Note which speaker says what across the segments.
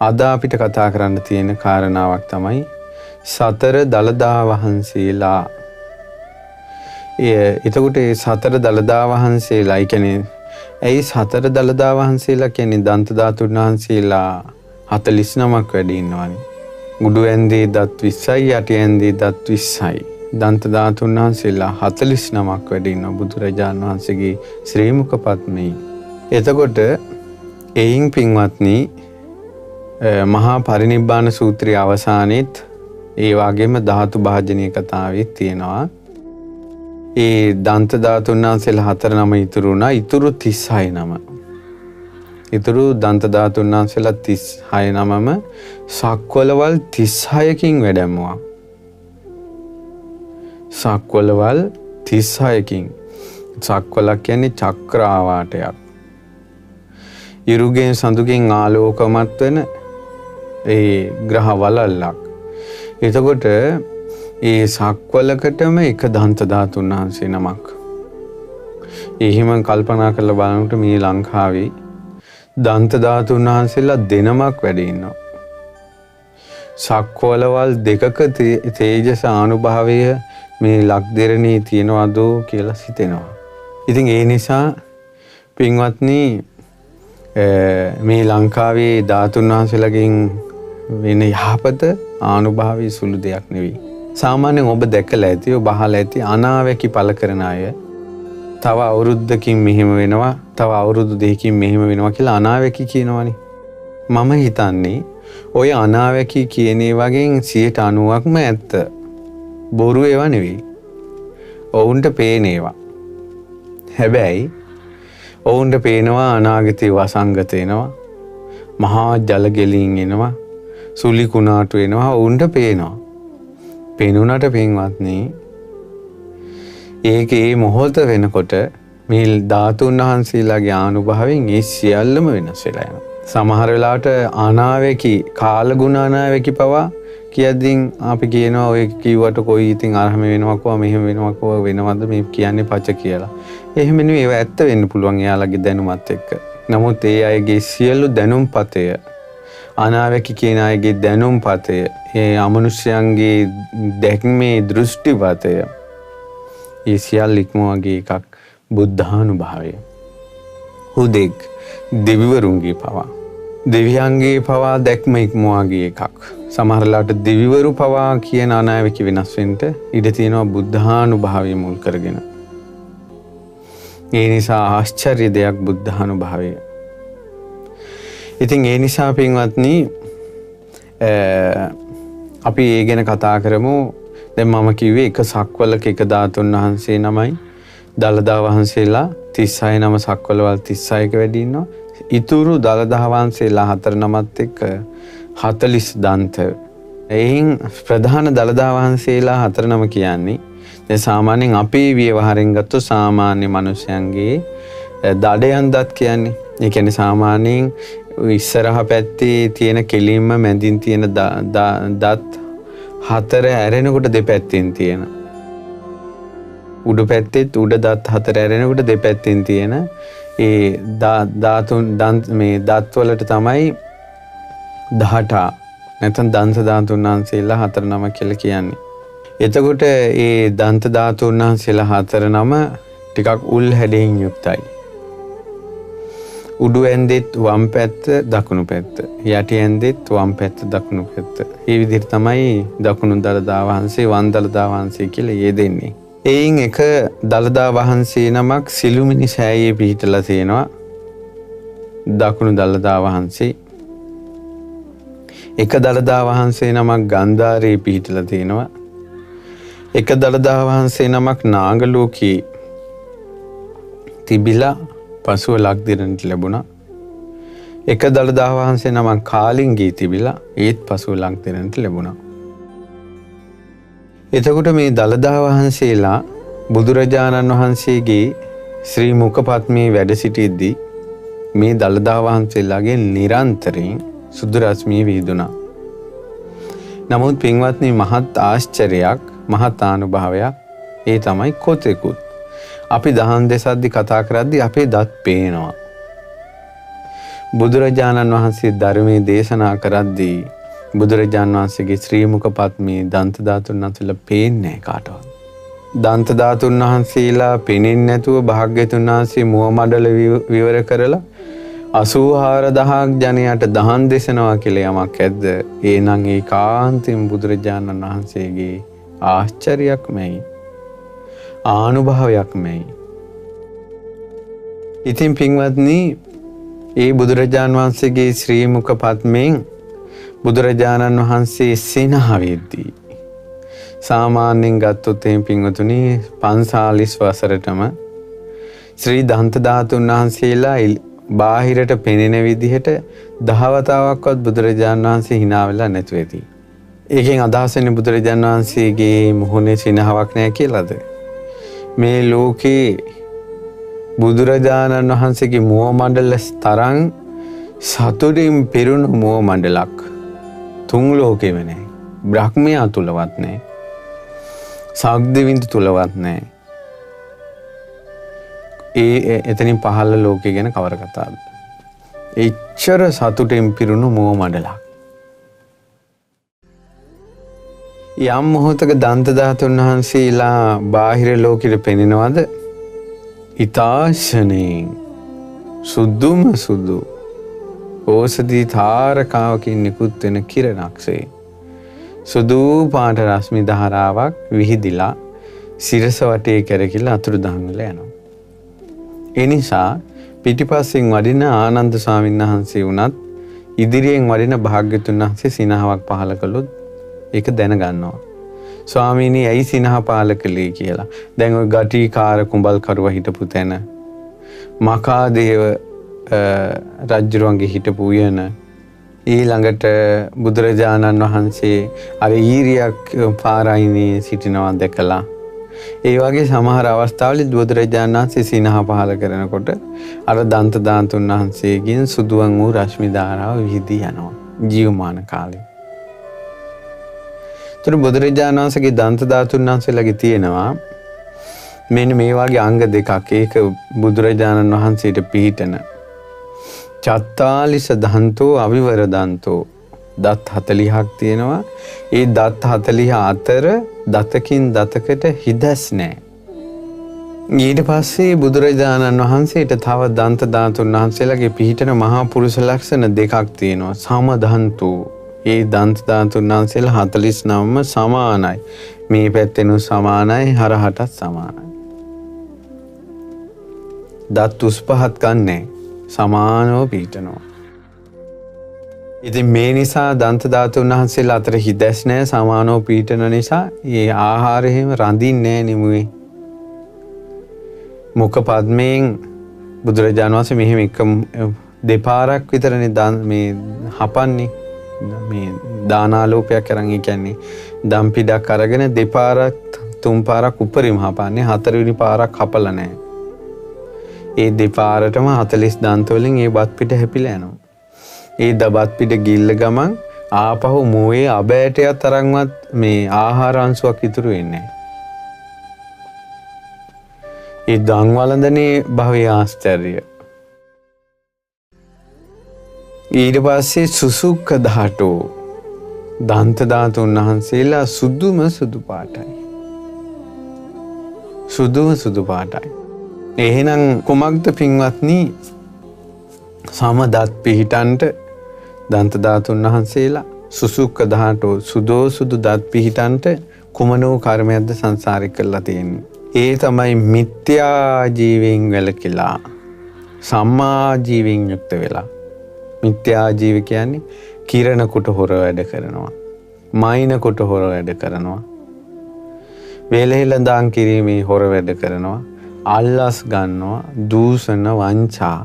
Speaker 1: අද අපිට කතා කරන්න තියෙන කාරණාවක් තමයි සතර දළදා වහන්සේලා. එතකොට ඒ සතර දළදා වහන්සේලා කියන්නේ ඇයි සතර දළදා වහන්සේලා කියන්නේ දන්ත ධාතුන් වහන්සේලා 49ක් වැඩි ඉන්නවනේ. උඩු ඇන්දේ දත් 20යි යටි ඇන්දේ දත් 20යි. දන්ත ධාතුන් වහන්සේලා 49ක් වැඩි ඉන්නවා බුදුරජාණන් වහන්සේගේ ශ්‍රී මුඛ පද්මයේ. එතකොට එයින් පින්වත්නි මහා පරිනිබ්බාන සූත්‍රයේ අවසානයේත් ඒ වගේම ධාතු භාජනීය කතාවෙත් තියෙනවා. ඒ දන්ත ධාතුන් වහන්සේලා 4 නම ඉතුරු වුණා. ඉතුරු 36 නම. ඉතුරු දන්ත ධාතුන් වහන්සේලා 36 නමම සක්වලවල් 36කින් වැඩැම්මුවා. සක්වලවල් 36කින්. සක්වලක් කියන්නේ චක්‍ර ආවාටයක්. ඉරුගෙන් සඳුගෙන් ආලෝකමත් වෙන ඒ ග්‍රහ වලල්ලක්. එතකොට ඒ සක්වලකටම එක දන්ත ධාතුන් වහන්සේ නමක්. එහෙම කල්පනා කරලා බලනකොට මේ ලංකාවේ දන්ත ධාතුන් වහන්සේලා දෙනමක් වැඩ ඉන්නවා. සක්වලවල් දෙකක තේජස ආනුභාවය මේ ලක්දෙරණේ තියනවද කියලා හිතෙනවා. ඉතින් ඒ නිසා පින්වත්නි මේ ලංකාවේ ධාතුන් වහන්සේලාගෙන් වෙන යහපත ආනුභාවී සුළු දෙයක් නෙවෙයි. සාමාන්‍යයෙන් ඔබ දැකලා ඇති ඔබ අහලා ඇති අනාවැකි පළ කරන අය තව අවුරුද්දකින් මෙහෙම වෙනවා තව අවුරුදු දෙකකින් මෙහෙම වෙනවා කියලා අනාවැකි කියනවනේ. මම හිතන්නේ ඔය අනාවැකි කියන වගේ 90%ක්ම ඇත්ත. බොරු ඒවා නෙවෙයි. ඔවුන්ට පේන ඒවා. හැබැයි ඔවුන්ට පේනවා අනාගතේ වසංගත එනවා. මහා ජල ගෙලින් එනවා. සුලි කුණාටු එනවා. ඔවුන්ට පේනවා. පේනුණාට පින්වත්නි ඒකේ මොහොත වෙනකොට මේ ධාතුන් වහන්සේලාගේ ආනුභාවයෙන් ඒ සියල්ලම වෙනස් වෙලා යනවා. සමහර වෙලාවට අනාවැකි කාලගුණ අනාවැකි පවා කියද්දී අපි කියනවා ඔය කිව්වට කොයි ඉතින් අරහම වෙනවකෝ මෙහෙම වෙනවකෝ වෙනවද මේ කියන්නේ පච කියලා. එහෙම නෙවෙයි ඒව ඇත්ත වෙන්න පුළුවන් එයාලගේ දැනුමත් එක්ක. නමුත් ඒ අයගේ සියලු දැනුම්පතය අනාවැකි කියන අයගේ දැනුම්පතය ඒ අමනුෂ්‍යයන්ගේ දැක්මේ දෘෂ්ටිපතය ඒ සියල්ල ඉක්මවගේ එකක් බුද්ධානුභාවය. හුදෙක් දෙවිවරුන්ගේ පවා දෙවියන්ගේ පවා දැක්ම ඉක්මවාගේ එකක්. සමහරලාට දෙවිවරු පවා කියන අනාවැකි වෙනස් වෙන්න ඉඩ තියෙනවා බුද්ධානුභාවය මුල් කරගෙන. ඒ නිසා ආශ්චර්ය දෙයක් බුද්ධානුභාවය. ඉතින් ඒ නිසා පින්වත්නි අපි ඒ ගැන කතා කරමු. දැන් මම කිව්වේ එක සක්වලක එක ධාතුන් වහන්සේ නමයි දළදා වහන්සේලා 36 නම සක්වලවල් 36ක වැඩි ඉන්නවා. ඉතුරු දළදා වහන්සේලා 4 නමත් එක්ක 40 දන්ත. එයින් ප්‍රධාන දළදා වහන්සේලා 4 නම කියන්නේ දැන් සාමාන්‍යයෙන් අපේ ව්‍යවහාරයෙන් ගත්තොත් සාමාන්‍ය මිනිසයන්ගේ දඩයන් දත් කියන්නේ. ඒ කියන්නේ සාමාන්‍යයෙන් ඉස්සරහ පැත්තේ තියෙන කෙලින්ම මැදින් තියෙන දත් 4 ඇරෙනකොට දෙපැත්තෙන් තියෙන. උඩු පැත්තෙත් උඩ දත් 4 ඇරෙනකොට දෙපැත්තෙන් තියෙන ඒ ධාතුන් මේ දත් වලට තමයි 18 නැත්නම් දන්ත ධාතුන් වහන්සේලා 4 නම කියලා කියන්නේ. එතකොට ඒ දන්ත ධාතුන් වහන්සේලා 4 නම ටිකක් උල් හැඩයෙන් යුක්තයි. උඩු ඇන්දෙත් වම් පැත්ත දකුණු පැත්ත. යටි ඇන්දෙත් වම් පැත්ත දකුණු පැත්ත. මේ විදිහට තමයි දකුණු දළදා වහන්සේ වම් දළදා වහන්සේ කියලා යෙදෙන්නේ. එයින් එක දළදා වහන්සේ නමක් සිළුමිණි සෑයේ පිහිටලා තියෙනවා. දකුණු දළදා වහන්සේ. එක දළදා වහන්සේ නමක් ගන්ධාරයේ පිහිටලා තියෙනවා. එක දළදා වහන්සේ නමක් නාගලෝකී තිබිලා පසුව ලක්දිරණට ලැබුණා. එක දළදා වහන්සේ නමක් කාලිංගී තිබිලා ඒත් පසුව ලක්දිරණට ලැබුණා. එතකොට මේ දළදා වහන්සේලා බුදුරජාණන් වහන්සේගේ ශ්‍රී මුඛ පද්මයේ වැඩ සිටියදී මේ දළදා වහන්සේලාගේ නිරන්තරයෙන් සුදු රශ්මිය විහිදුණා. නමුත් පින්වත්නි මහත් ආශ්චර්යයක් මහත් ආනුභාවයක් ඒ තමයි කොතෙකුත් අපි දහම් දෙසද්දි කතා කරද්දී අපේ දත් පේනවා. බුදුරජාණන් වහන්සේ ධර්මයේ දේශනා කරද්දී බුදුරජාණන් වහන්සේගේ ශ්‍රී මුඛ පත්මේ දන්ත ධාතුන් අතල පේන්නේ නැහැ කාටවත්. දන්ත ධාතුන් වහන්සේලා පෙනෙන්නේ නැතුව භාග්‍යතුන් වහන්සේ මුව මඩල විවර කරලා 84000ක් ජනයාට දහම් දෙසනවා කියලා යමක් ඇද්ද? ඒනම් ඒකාන්තයෙන් බුදුරජාණන් වහන්සේගේ ආශ්චර්යයක්මයි. ආනුභාවයක්මයි. ඉතින් පින්වත්නි, ඒ බුදුරජාණන් වහන්සේගේ ශ්‍රී මුඛ පත්මෙන් බුදුරජාණන් වහන්සේ සිනහ වෙද්දී සාමාන්‍යයෙන් ගත්තොත් එහෙන් පින්වතුනි 45 වසරටම ශ්‍රී දන්ත ධාතුන් වහන්සේලා බාහිරට පෙනෙන විදිහට දහවතාවක්වත් බුදුරජාණන් වහන්සේ hina වෙලා නැතුව ඇති. ඒකෙන් අදහස් වෙන්නේ බුදුරජාණන් වහන්සේගේ මුහුණේ සිනහවක් නැහැ කියලාද? මේ ලෝකේ බුදුරජාණන් වහන්සේගේ මුව මණ්ඩල තරම් සතුටින් පිරුණු මුව මණ්ඩලක් තුන් ලෝකෙම නැහැ. බ්‍රහ්මයා තුලවත් නැහැ. සග්දෙවිඳු තුලවත් නැහැ. එතනින් පහළ ලෝකය ගැන කවර කතාවද? එච්චර සතුටින් පිරුණු මුව මණ්ඩලක්. යම් මොහොතක දන්ත ධාතුන් වහන්සේලා බාහිර ලෝකෙට පෙනෙනවද? ඊතාශනේ සුදුම සුදු ඕසදී තාරකාවකින් නිකුත් වෙන කිරණක්සේ සුදු පාට රශ්මි ධාරාවක් විහිදිලා සිරස වටේ කරකිලා අතුරුදහන් වෙලා යනවා. ඒ නිසා පිටිපස්සෙන් වඩින ආනන්ද ස්වාමීන් වහන්සේ වුණත් ඉදිරියෙන් වඩින භාග්‍යතුන් වහන්සේ සිනහවක් පහල කළොත් ඒක දැනගන්නවා. ස්වාමීනි ඇයි සිනහ පහල කළේ කියලා. දැන් ওই ගටිකාර කුඹල් කරුවා හිටපු තැන මකාදේව රජුරුවන්ගේ හිටපු උයන ඊළඟට බුදුරජාණන් වහන්සේ අර ඊරියක් පාරයිනේ සිටිනවා දැකලා ඒ වගේ සමහර අවස්ථාවල බුදුරජාණන් වහන්සේ සිනහ පහල කරනකොට අර දන්ත ධාතුන් වහන්සේගෙන් සුදුවන් වූ රශ්මි ධාරාව විහිදී යනවා ජීවමාන කාලේ. ඒතර බුදුරජාණන් වහන්සේගේ දන්ත ධාතුන් වහන්සේලාගේ තියෙනවා මෙන්න මේ වගේ අංග දෙකක්. ඒක බුදුරජාණන් වහන්සේට පිහිටන චත්තාලිස දන්තෝ අවිවර දන්තෝ දත් 40ක් තියෙනවා. ඒ දත් 40 අතර දතකින් දතකට හිදස් නැහැ. ඊට පස්සේ බුදුරජාණන් වහන්සේට තව දන්ත ධාතුන් වහන්සේලාගේ පිහිටන මහා පුරුෂ ලක්ෂණ දෙකක් තියෙනවා. සමදන්තෝ ඒ දන්ත ධාතුන් වහන්සේලා 49ම සමානයි. මේ පැත්තෙනු සමානයි, හරහටත් සමානයි. දත් 35ක් ගන්නෑ. සමානව පිහිටනවා. ඉතින් මේ නිසා දන්ත ධාතුන් වහන්සේලා අතර හිදැස් නැහැ. සමානව පිහිටන නිසා ඒ ආහාරය එහෙම රඳින්නේ නැහැ නෙමුවේ. මුඛ පද්මයෙන් බුදුරජාණන් වහන්සේ මෙහෙම එක දෙපාරක් විතරනේ මේ හපන්නේ. මේ දානාලෝපයක් කරන් ඒ කියන්නේ දම් පිටක් අරගෙන දෙපාරක් තුන් පාරක් උඩරිම හපන්නේ. හතරවෙනි පාරක් හපලා නැහැ. ඒ දෙපාරටම 40 දන්ත වලින් ඒ බත් පිට හැපිලා යනවා. ඒ දබත් පිට ගිල්ල ගමන් ආපහු මුවේ අබෑටයක් තරම්වත් මේ ආහාර අංශුවක් ඉතුරු වෙන්නේ නැහැ. ඒ දන් වළඳනේ භවයේ ආශ්චර්ය. ඊට පස්සේ සුසුක්ක ධාතෝ දන්ත ධාතුන් වහන්සේලා සුදුම සුදු පාටයි. සුදුම සුදු පාටයි. එහෙනම් කුමක්ද පින්වත්නි සමදත් පිහිටන්ට දන්ත ධාතුන් වහන්සේලා සුසුක්ක ධාතෝ සුදෝ සුදු දත් පිහිටන්ට කුමනෝ කර්මයක්ද සංසාරේ කරලා තියෙන්නේ? ඒ තමයි මිත්‍යා ජීවෙන් වැළකීලා සම්මා ජීවෙන් යුක්ත වෙලා. මිත්‍යා ජීව කියන්නේ කිරණ කොට හොර වැඩ කරනවා. මයින කොට හොර වැඩ කරනවා. වේලෙලඳාන් කිරීමේ හොර වැඩ කරනවා. අල්ලස් ගන්නවා. දූෂණ වංචා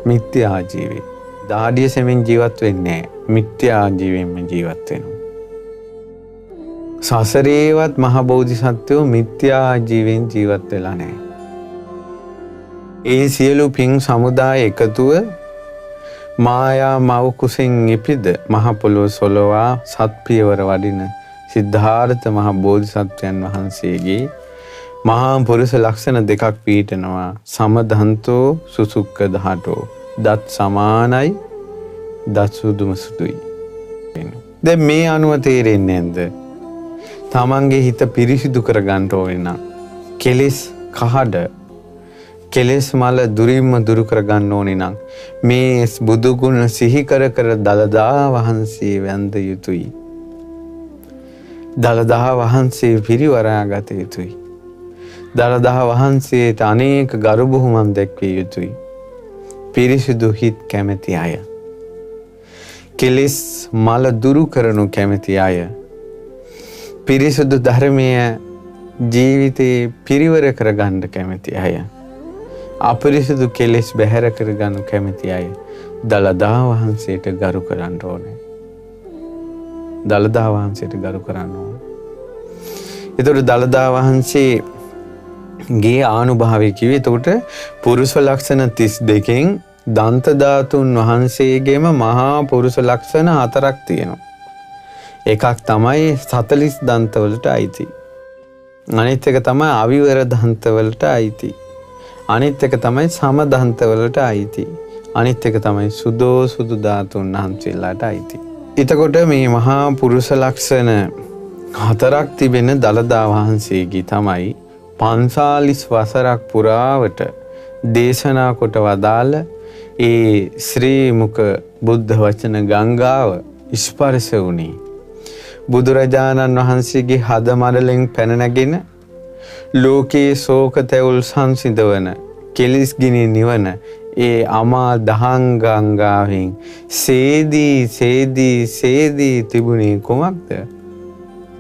Speaker 1: මිත්‍යා ජීවේ. දාඩිය සෙමින් ජීවත් වෙන්නේ නැහැ. මිත්‍යා ජීවෙන්ම ජීවත් වෙනවා. සසරේවත් මහ බෝධිසත්වෝ මිත්‍යා ජීවෙන් ජීවත් වෙලා නැහැ. ඒ සියලු පින් සමුදාය එකතුව මායා මව කුසෙන් ඉපිද මහ පොළොව සොලවා සත්පියවර වඩින සිද්ධාර්ථ මහ බෝධිසත්වයන් වහන්සේගේ මහා පුරුෂ ලක්ෂණ දෙකක් පිහිටනවා. සමදන්තෝ සුසුක්ක ධාතෝ දත් සමානයි, දත් සුදුම සුදුයි. දැන් මේ අනුව තේරෙන්නේ නැද්ද? තමන්ගේ හිත පිරිසිදු කරගන්න ඕනේ නම් කෙලෙස් කහඩ කෙලෙස් මල දුරින්ම දුරු කරගන්න ඕනේ නම් මේ බුදු ගුණ සිහි කර කර දළදා වහන්සේ වැඳ යුතුයි. දළදා වහන්සේ පිරිවරාගත යුතුයි. දළදා වහන්සේට අනේක ගරු බුහුමන් දැක්විය යුතුයි. පිරිසිදු හිත් කැමැති අය, කෙලෙස් මල දුරු කරනු කැමැති අය, පිරිසිදු ධර්මය ජීවිතේ පිරිවර කරගන්න කැමැති අය, අපිරිසිදු කෙලෙස් බැහැර කරගන්න කැමැති අය දළදා වහන්සේට ගරු කරන්න ඕනේ. දළදා වහන්සේට ගරු කරන්න ඕනේ. ඒතකොට දළදා වහන්සේගේ ආනුභාවය කිව්වේ එතකොට පුරුෂ ලක්ෂණ 32කින් දන්ත ධාතුන් වහන්සේගේම මහා පුරුෂ ලක්ෂණ 4ක් තියෙනවා. එකක් තමයි 40 දන්තවලට අයිති. අනිත් එක තමයි අවිවර දන්තවලට අයිති. අනිත් එක තමයි සම දන්තවලට අයිති. අනිත් එක තමයි සුදෝ සුදු ධාතුන් වහන්සේලාට අයිති. එතකොට මේ මහා පුරුෂ ලක්ෂණ 4ක් තිබෙන දළදා වහන්සේගේ තමයි 45 වසරක් පුරාවට දේශනා කොට වදාළ ඒ ශ්‍රී මුඛ බුද්ධ වචන ගංගාව ස්පර්ශ වුණේ. බුදුරජාණන් වහන්සේගේ හද මඩලෙන් පැන නැගෙන ලෝකේ ශෝක තැවුල් සංසිඳවන කෙලිස් ගිනි නිවන ඒ අමා දහං ගංගාවෙන් සේදී තිබුණේ කුමක්ද?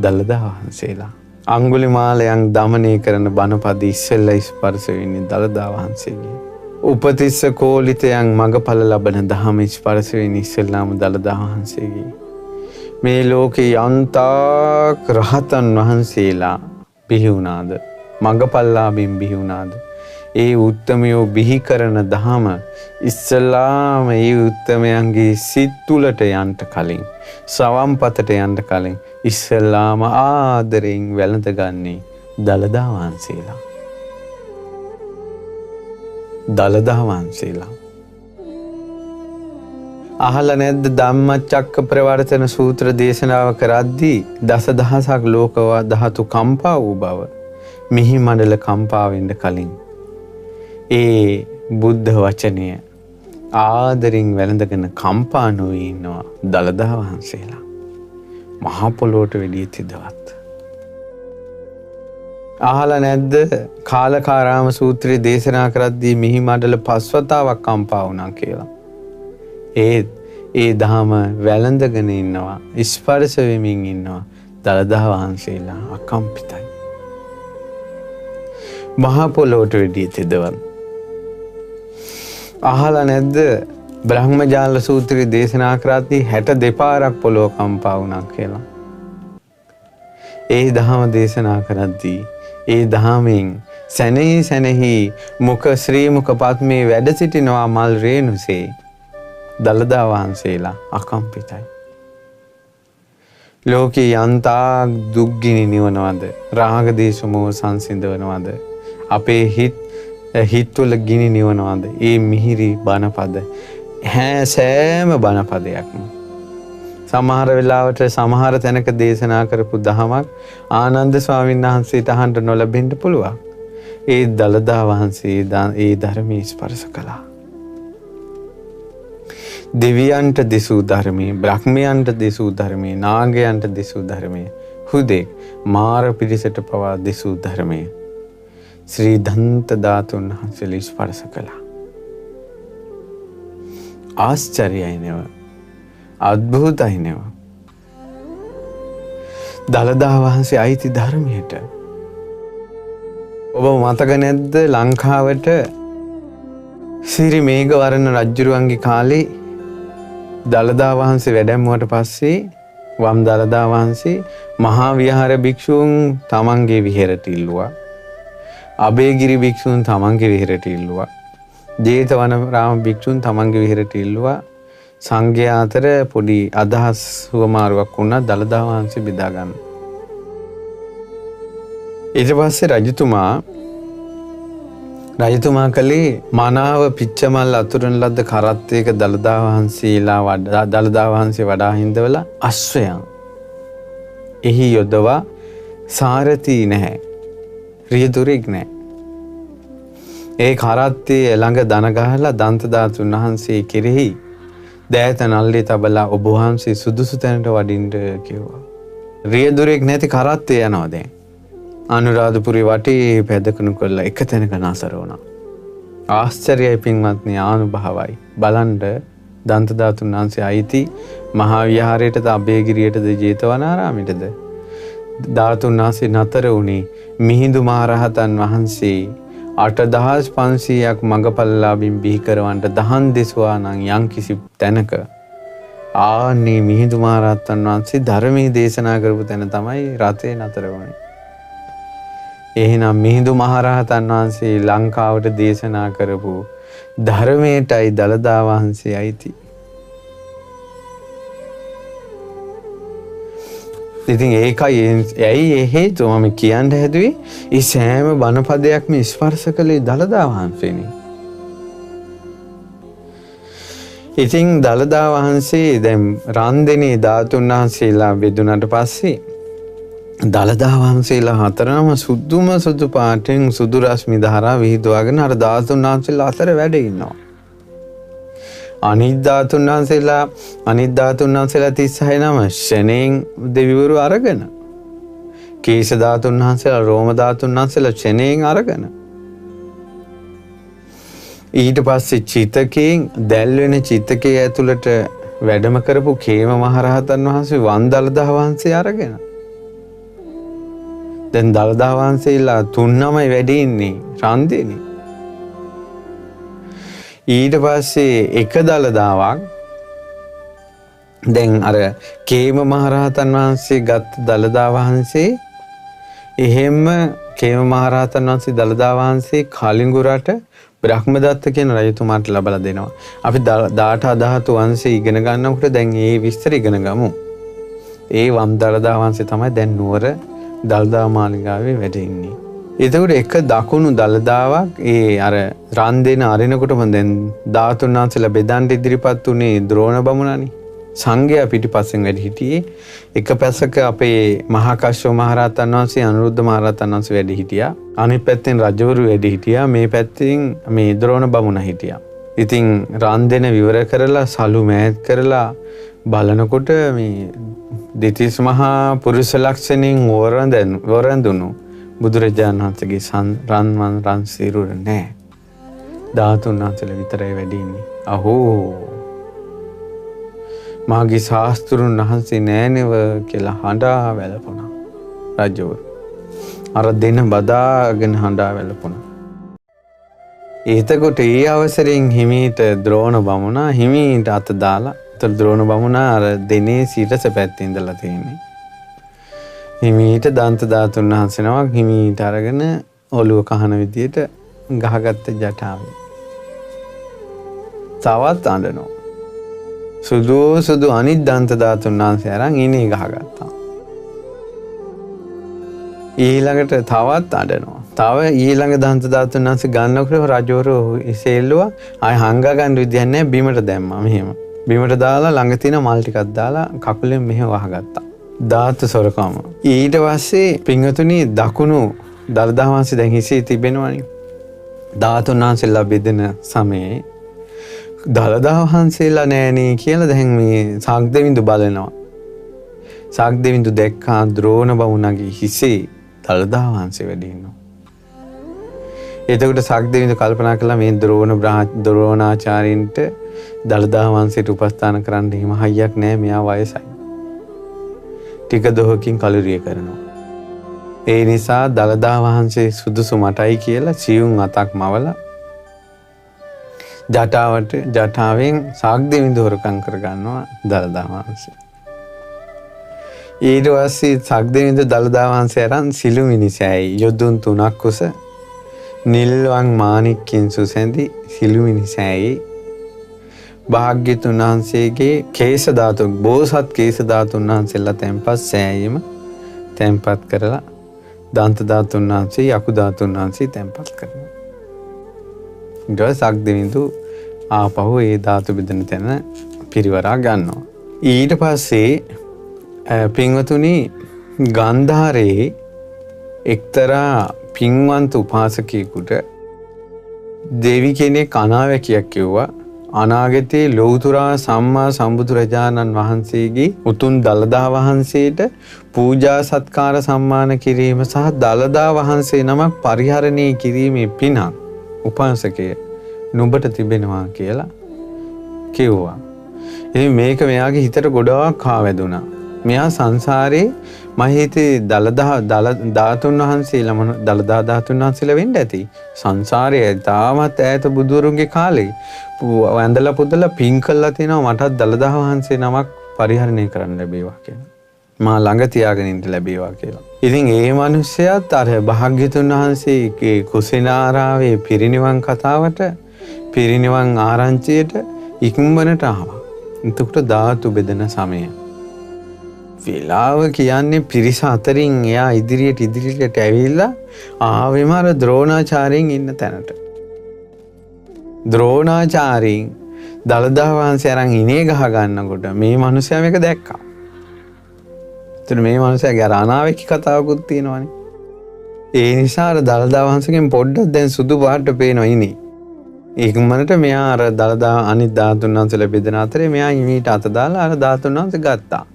Speaker 1: දළදා වහන්සේලා. අඟුලිමාලයන් දමනය කරන බණපද ඉස්සෙල්ලා ස්පර්ශ වෙන්නේ දළදා වහන්සේගේ. උපතිස්ස කෝලිතයන් මගඵල ලබන දහම ස්පර්ශ වෙන්නේ ඉස්සෙල්ලාම දළදා වහන්සේගේ. මේ ලෝකේ යන්තාක් රහතන් වහන්සේලා බිහි වුණාද? මගඵලලාභින් බිහි වුණාද? ඒ උත්තමයෝ බිහි කරන දහම ඉස්සෙල්ලාම ඒ උත්තමයන්ගේ සිත් තුළට යන්න කලින්, සවම්පතට යන්න කලින් ඉස්සෙල්ලාම ආදරෙන් වැළඳගන්නේ දළදා වහන්සේලා. දළදා වහන්සේලා. අහලා නැද්ද ධම්මචක්ක ප්‍රවර්තන සූත්‍ර දේශනාව කරද්දී දසදහසක් ලෝකව ධාතු කම්පා වූ බව, මිහි මණ්ඩල කම්පා වෙන්න කලින් ඒ බුද්ධ වචනය ආදරින් වැළඳගෙන කම්පා නොවී ඉන්නවා දළදා වහන්සේලා. මහා පොළොවට වෙඩිය තිදවත්. අහලා නැද්ද කාලකාරාම සූත්‍රයේ දේශනා කරද්දී මිහි මණ්ඩල 5 වතාවක් කම්පා වුණා කියලා. ඒ දහම වැළඳගෙන ඉන්නවා, ස්පර්ශ වෙමින් ඉන්නවා දළදා වහන්සේලා අකම්පිතයි. මහා පොළොවට වෙඩිය තිදවත්. අහලා නැද්ද බ්‍රහ්මජාල සූත්‍රයේ දේශනා කරද්දී 62 පාරක් පොළොව කම්පා වුණා කියලා. ඒ දහම දේශනා කරද්දී ඒ දහමෙන් සැනෙහි මුඛ ශ්‍රී මුඛ පත්මේ වැඩ සිටිනවා මල් රේණුසේ දළදා වහන්සේලා අකම්පිතයි. ලෝකේ යන්තාක් දුක්ගිනි නිවනවද, රාග දේශ මොහ සංසිඳවනවද, අපේ හිත්වල ගිනි නිවනවද? ඒ මිහිරි බණපද සෑම බණපදයක්ම සමහර වෙලාවට සමහර තැනක දේශනා කරපු දහමක් ආනන්ද ස්වාමීන් වහන්සේට අහන්න නොලැබෙන්න පුළුවන්. ඒ දළදා වහන්සේ ඒ ධර්මයේ ස්පර්ශ කළා. දෙවියන්ට දෙසූ ධර්මයේ, බ්‍රහ්මයන්ට දෙසූ ධර්මයේ, නාගයන්ට දෙසූ ධර්මයේ, හුදෙක් මාර පිරිසට පවා දෙසූ ධර්මයේ ශ්‍රී දන්ත ධාතුන් වහන්සේ ස්පර්ශ කළා. ආශ්චර්යයි නේද? අద్භූතයි නේද? දළදා වහන්සේ අයිති ධර්මයට. ඔබ මතක නැද්ද ලංකාවට සිරි මේඝවර්ණ රජුරුවන්ගේ කාලේ දළදා වහන්සේ වැඩැම්මුවට පස්සේ වම් දළදා වහන්සේ මහා විහාර භික්ෂූන් තමන්ගේ විහෙරට ඉල්ලුවා. අබේගිරි භික්ෂූන් තමන්ගේ විහෙරට ඉල්ලුවා. ජේතවනාරාම භික්ෂූන් තමන්ගේ විහෙරට ඉල්ලුවා. සංඝයා අතර පොඩි අදහස් හුවමාරුවක් වුණා දළදා වහන්සේ බෙදා ගන්න. ඊට පස්සේ රජතුමා රජතුමා කළේ මනාව පිච්චමල් අතුරන ලද්ද කරත්තයක දළදා වහන්සේ වඩා හිඳවලා අශ්වයන් එහි යොදවා සාරථී නැහැ. රියදුරෙක් නැහැ. ඒ කරත්තේ ළඟ දන ගහලා දන්තධාතුන් වහන්සේ කෙරෙහි දෑත නල්ලේ තබලා ඔබ වහන්සේ සුදුසු තැනට වඩින්න කිව්වා. රියදුරෙක් නැති කරත්තේ යනවා දැන්. අනුරාධපුරේ වටේ පැදකුණු කරලා එක තැනක නතර වුණා. ආශ්චර්යයි පින්වත්නි, ආනුභාවයි. බලන්න දන්තධාතුන් වහන්සේ අයිති මහා විහාරයටද අභයගිරියටද ජේතවනාරාමයටද ධාතුන් වහන්සේ නතර වුණේ මිහිඳු මහරහතන් වහන්සේ 8500ක් මඟපල්ලාභින් බිහි කරවන්නට දහම් දෙසුවා නම් යම්කිසි තැනක ආන්නේ මිහිඳු මහරහතන් වහන්සේ ධර්මයේ දේශනා කරපු තැන තමයි රථේ නතර වුණේ. එහෙනම් මිහිඳු මහරහතන් වහන්සේ ලංකාවට දේශනා කරපු ධර්මයටයි දළදා වහන්සේ අයිති. ඉතින් ඒකයි ඇයි ඒ හේතුව මම කියන්න හැදුවේ ඒ සෑම බණපදයක්ම ස්පර්ශ කළේ දළදා වහන්සේනේ. ඉතින් දළදා වහන්සේ දැන් රන්දෙනේ ධාතුන් වහන්සේලා බෙදුනට පස්සේ දළදා වහන්සේලා හතරම සුදු පාටින් සුදු රශ්මි ධාරා විහිදුවාගෙන අර ධාතුන් වහන්සේලා අතර වැඩ ඉන්නවා. අනිත් ධාතුන් වහන්සේලා 36 නම ශනේන් දෙවිවරු අරගෙන, කේශ ධාතුන් වහන්සේලා රෝම ධාතුන් වහන්සේලා ශනේන් අරගෙන, ඊට පස්සේ චිතකයෙන් දැල් වෙන චිතකයේ ඇතුළට වැඩම කරපු කේම මහරහතන් වහන්සේ වන්දළදා වහන්සේ අරගෙන, දැන් දළදා වහන්සේලා තුන්නමයි වැඩ ඉන්නේ රන්දේනේ. ඊට පස්සේ එක දළදාවක් දැන් අර කේම මහරහතන් වහන්සේ ගත් දළදා වහන්සේ එහෙම කේම මහරහතන් වහන්සේ දළදා වහන්සේ කලිඟුරට බ්‍රහ්මදත්ත කියන රජතුමාට ලබලා දෙනවා. අපි 18 ධාතු වංශය ඉගෙන ගන්නකොට දැන් මේ විස්තර ඉගෙන ගමු. ඒ වම් දළදා වහන්සේ තමයි දැන් නුවර දළදා මාලිගාවේ වැඩ ඉන්නේ. එතකොට එක දකුණු දළදාවක් ඒ අර රන් දෙන අරිනකොටම දැන් ධාතුන් වහන්සේලා බෙදන්න ඉදිරිපත් උනේ ද්‍රෝණ බමුණනි. සංඝයා පිටිපස්සෙන් වැඩ හිටියේ. එක පැසක අපේ මහා කශ්‍යප මහරහතන් වහන්සේ අනුරුද්ධ මහරහතන් වහන්සේ වැඩ හිටියා. අනිත් පැත්තෙන් රජවරු වැඩ හිටියා. මේ පැත්තෙන් මේ ද්‍රෝණ බමුණ හිටියා. ඉතින් රන් දෙන විවර කරලා සලු මෑත් කරලා බලනකොට මේ දෙතිස් මහා පුරුෂ ලක්ෂණින් වරඳුණු බුදුරජාණන් වහන්සේගේ රන් සිරුර නෑ. ධාතුන් වහන්සේලා විතරයි වැඩ ඉන්නේ. අහෝ මාගේ ශාස්ත්‍රුන් වහන්සේ නෑනෙව කියලා හඬා වැළපුණා රජවරු. අර දෙන බදාගෙන හඬා වැළපුණා. එතකොට ඒ අවසරයෙන් හිමීට ද්‍රෝණ බමුණා හිමීට අත දාලා ද්‍රෝණ බමුණා අර දෙනේ සිරස පැත්තේ ඉඳලා තියෙන්නේ. හිමීට දන්ත ධාතුන් වහන්සේ නමක් හිමීට අරගෙන ඔළුව කහන විදියට ගහගත්ත ජටාවේ. තවත් අඬනවා. සුදු අනිත් දන්ත ධාතුන් වහන්සේ අරන් ඉනේ ගහගත්තා. ඊළඟට තවත් අඬනවා. තව ඊළඟ දන්ත ධාතුන් වහන්සේ ගන්නකොට රජවරු ඉසෙල්ලුවා. ආය හංගා ගන්න විදියක් නැහැ, බිමට දැම්මා මෙහෙම. බිමට දාලා ළඟ තියෙන මල් ටිකක් දාලා කකුලෙන් මෙහෙම වහගත්තා. ධාතු සොරකම. ඊට පස්සේ පින්වතුනි දකුණු දළදා වහන්සේ දැන් හිසේ තිබෙනවනේ. ධාතුන් වහන්සේලා බෙදෙන සමයේ දළදා වහන්සේලා නෑනේ කියලා දැන් මේ සාග්දෙවිඳු බලනවා. සාග්දෙවිඳු දැක්කා ද්‍රෝණ බමුණගේ හිසේ දළදා වහන්සේ වැඩ ඉන්නවා. එතකොට සාග්දෙවිඳු කල්පනා කළා මේ ද්‍රෝණාචාර්යින්ට දළදා වහන්සේට උපස්ථාන කරන්න හිම හයියක් නෑ, මෙයා වයසයි. ටික දොහකින් කලුරිය කරනවා. ඒ නිසා දළදා වහන්සේ සුදුසු මටයි කියලා සියුම් අතක් මවලා ජටාවෙන් සාග්දෙවිඳු හොරකම් කරගන්නවා දළදා වහන්සේ. ඊට පස්සේ සාග්දෙවිඳු දළදා වහන්සේ අරන් සිළුමිණි සෑයි යොදුන් 3ක් උස නිල්වන් මාණික්කින් සුසැඳි සිළුමිණි සෑයි භාග්‍යතුන් වහන්සේගේ කේශ ධාතු බෝසත් කේශ ධාතුන් වහන්සේලා තැන්පත් සෑයීම තැන්පත් කරලා දන්ත ධාතුන් වහන්සේ යකු ධාතුන් වහන්සේ තැන්පත් කරනවා. ඊට පස්සේ සක්දෙවිඳු ආපහු ඒ ධාතු බෙදෙන තැන පිරිවරා ගන්නවා. ඊට පස්සේ පින්වතුනි ගන්ධාරයේ එක්තරා පින්වන්ත උපාසකයෙකුට දෙවි කෙනෙක් අනාවැකියක් කිව්වා. අනාගතයේ ලෞතුරා සම්මා සම්බුදුරජාණන් වහන්සේගේ උතුම් දළදා වහන්සේට පූජා සත්කාර සම්මාන කිරීම සහ දළදා වහන්සේ නමක් පරිහරණය කිරීමේ පිනක් උපාසකය නුඹට තිබෙනවා කියලා කිව්වා. ඉතින් මේක මෙයාගේ හිතට ගොඩාක් ආවැදුනා. මෙයා සංසාරේ මම හිතේ දළදා ධාතුන් වහන්සේලා මොන දළදා ධාතුන් වහන්සේලා වෙන්න ඇති. සංසාරයේ තාමත් ඈත බුදුරුන්ගේ කාලේ වැඳලා පුදලා පින් කළා තිනවා මටත් දළදා වහන්සේ නමක් පරිහරණය කරන්න ලැබේවා කියලා. මා ළඟ තියාගෙන ඉන්න ලැබේවා කියලා. ඉතින් ඒ මිනිස්සයාත් අර භාග්‍යතුන් වහන්සේගේ කුසිනාරාවේ පිරිනිවන් කතාවට පිරිනිවන් ආරංචියට ඉක්මනට ආවා. එතකොට ධාතු බෙදෙන සමය. වෙලාව කියන්නේ පිරිස අතරින් එයා ඉදිරියට ඇවිල්ලා ආවෙම අර ද්‍රෝණාචාර්යන් ඉන්න තැනට. ද්‍රෝණාචාර්යන් දළදා වහන්සේ අරන් ඉනේ ගහ ගන්නකොට මේ මිනිසයා මේක දැක්කා. එතන මේ මිනිසයාගේ අර අනාවැකි කතාවකුත් තියෙනවානේ. ඒ නිසා අර දළදා වහන්සේගෙන් පොඩ්ඩක් දැන් සුදු පාට පේනවා ඉනේ. ඒකමනට මෙයා අර දළදා අනිත් ධාතුන් වහන්සේලා බෙදෙන අතරේ මෙයා ඉමීට අත දාලා අර ධාතුන් වහන්සේ ගත්තා.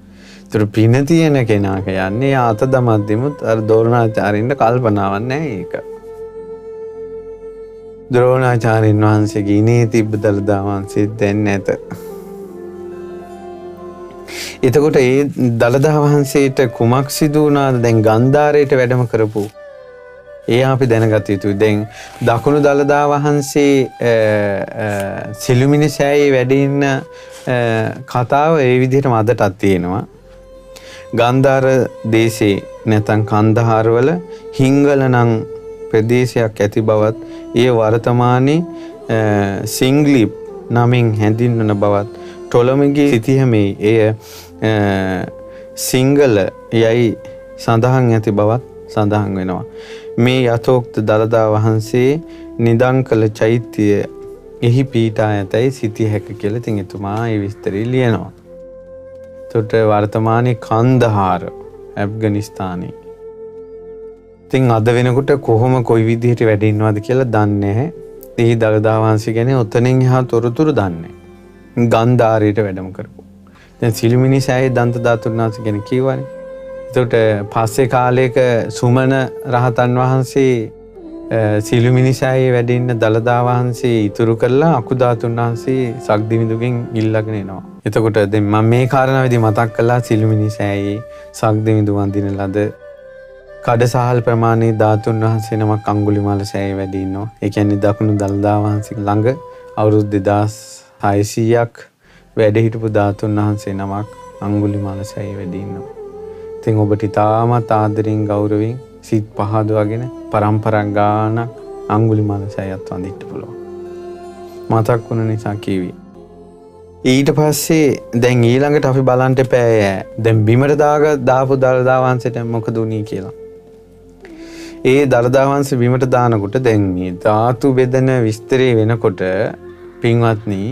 Speaker 1: ඒතර පින තියෙන කෙනා කියන්නේ අත දමද්දිමුත් අර ද්‍රෝණාචාර්යින්ට කල්පනාවක් නැහැ ඒක. ද්‍රෝණාචාර්යින් වහන්සේගේ ඉනේ තිබ්බ දළදා වහන්සේ දැන් නැත. එතකොට ඒ දළදා වහන්සේට කුමක් සිදු වුණාද? දැන් ගන්ධාරයට වැඩම කරපු ඒ අපි දැනගත යුතුයි. දැන් දකුණු දළදා වහන්සේ සිළුමිණි සෑයේ වැඩ ඉන්න කතාව ඒ විදිහටම අදටත් තියෙනවා. ගන්ධාර දේශේ නැත්නම් කන්දහාරවල හිංගලනම් ප්‍රදේශයක් ඇති බවත් ඒ වර්තමානයේ සිංග්ලිප් නමින් හැඳින්වන බවත් ටොලමිගේ සිතියමේ එය සිංගල යයි සඳහන් ඇති බවත් සඳහන් වෙනවා. මේ යථෝක්ත දළදා වහන්සේ නිදන් කළ චෛත්‍යය එහි පීඨා ඇතැයි සිතිය හැක කියලා ඉතින් එතුමා ඒ විස්තරය ලියනවා. එතකොට වර්තමානයේ කන්දහාර ඇෆ්ගනිස්තානයේ. ඉතින් අද වෙනකොට කොහොම කොයි විදිහට වැඩ ඉන්නවද කියලා දන්නේ නැහැ. ඒ දළදා වහන්සේ ගැන ඔතනින් එහා තොරතුරු දන්නේ නැහැ. ගන්ධාරයට වැඩම කරපු. දැන් සිළුමිණි සෑයේ දන්ත ධාතුන් වහන්සේ ගැන කියවනේ. එතකොට පස්සේ කාලයක සුමන රහතන් වහන්සේ සිළුමිණි සෑයේ වැඩ ඉන්න දළදා වහන්සේ ඉතුරු කරලා අකුධාතුන් වහන්සේ සක්දිවිඳුගෙන් ඉල්ලගෙන එනවා. එතකොට දැන් මම මේ කාරණාවේදී මතක් කළා සිළුමිණි සෑයේ සක්දිවිඳු වඳින ලද කඩසහල් ප්‍රමාණයේ ධාතුන් වහන්සේ නමක් අඟුලිමාල සෑයේ වැඩ ඉන්නවා. ඒ කියන්නේ දකුණු දළදා වහන්සේ ළඟ අවුරුදු 2600ක් වැඩ හිටපු ධාතුන් වහන්සේ නමක් අඟුලිමාල සෑයේ වැඩ ඉන්නවා. ඉතින් ඔබට තාමත් ආදරෙන් ගෞරවයෙන් සිත් පහදවාගෙන පරම්පරා ගානක් අඟුලිමාල සෑයත් වඳින්න පුළුවන්. මතක් වුණ නිසා කිව්වේ. ඊට පස්සේ දැන් ඊළඟට අපි බලන්න එපා දැන් බිමට දාපු දළදා වහන්සේට මොකද උනේ කියලා. ඒ දළදා වහන්සේ බිමට දානකොට දැන් මේ ධාතු බෙදෙන විස්තරය වෙනකොට පින්වත්නි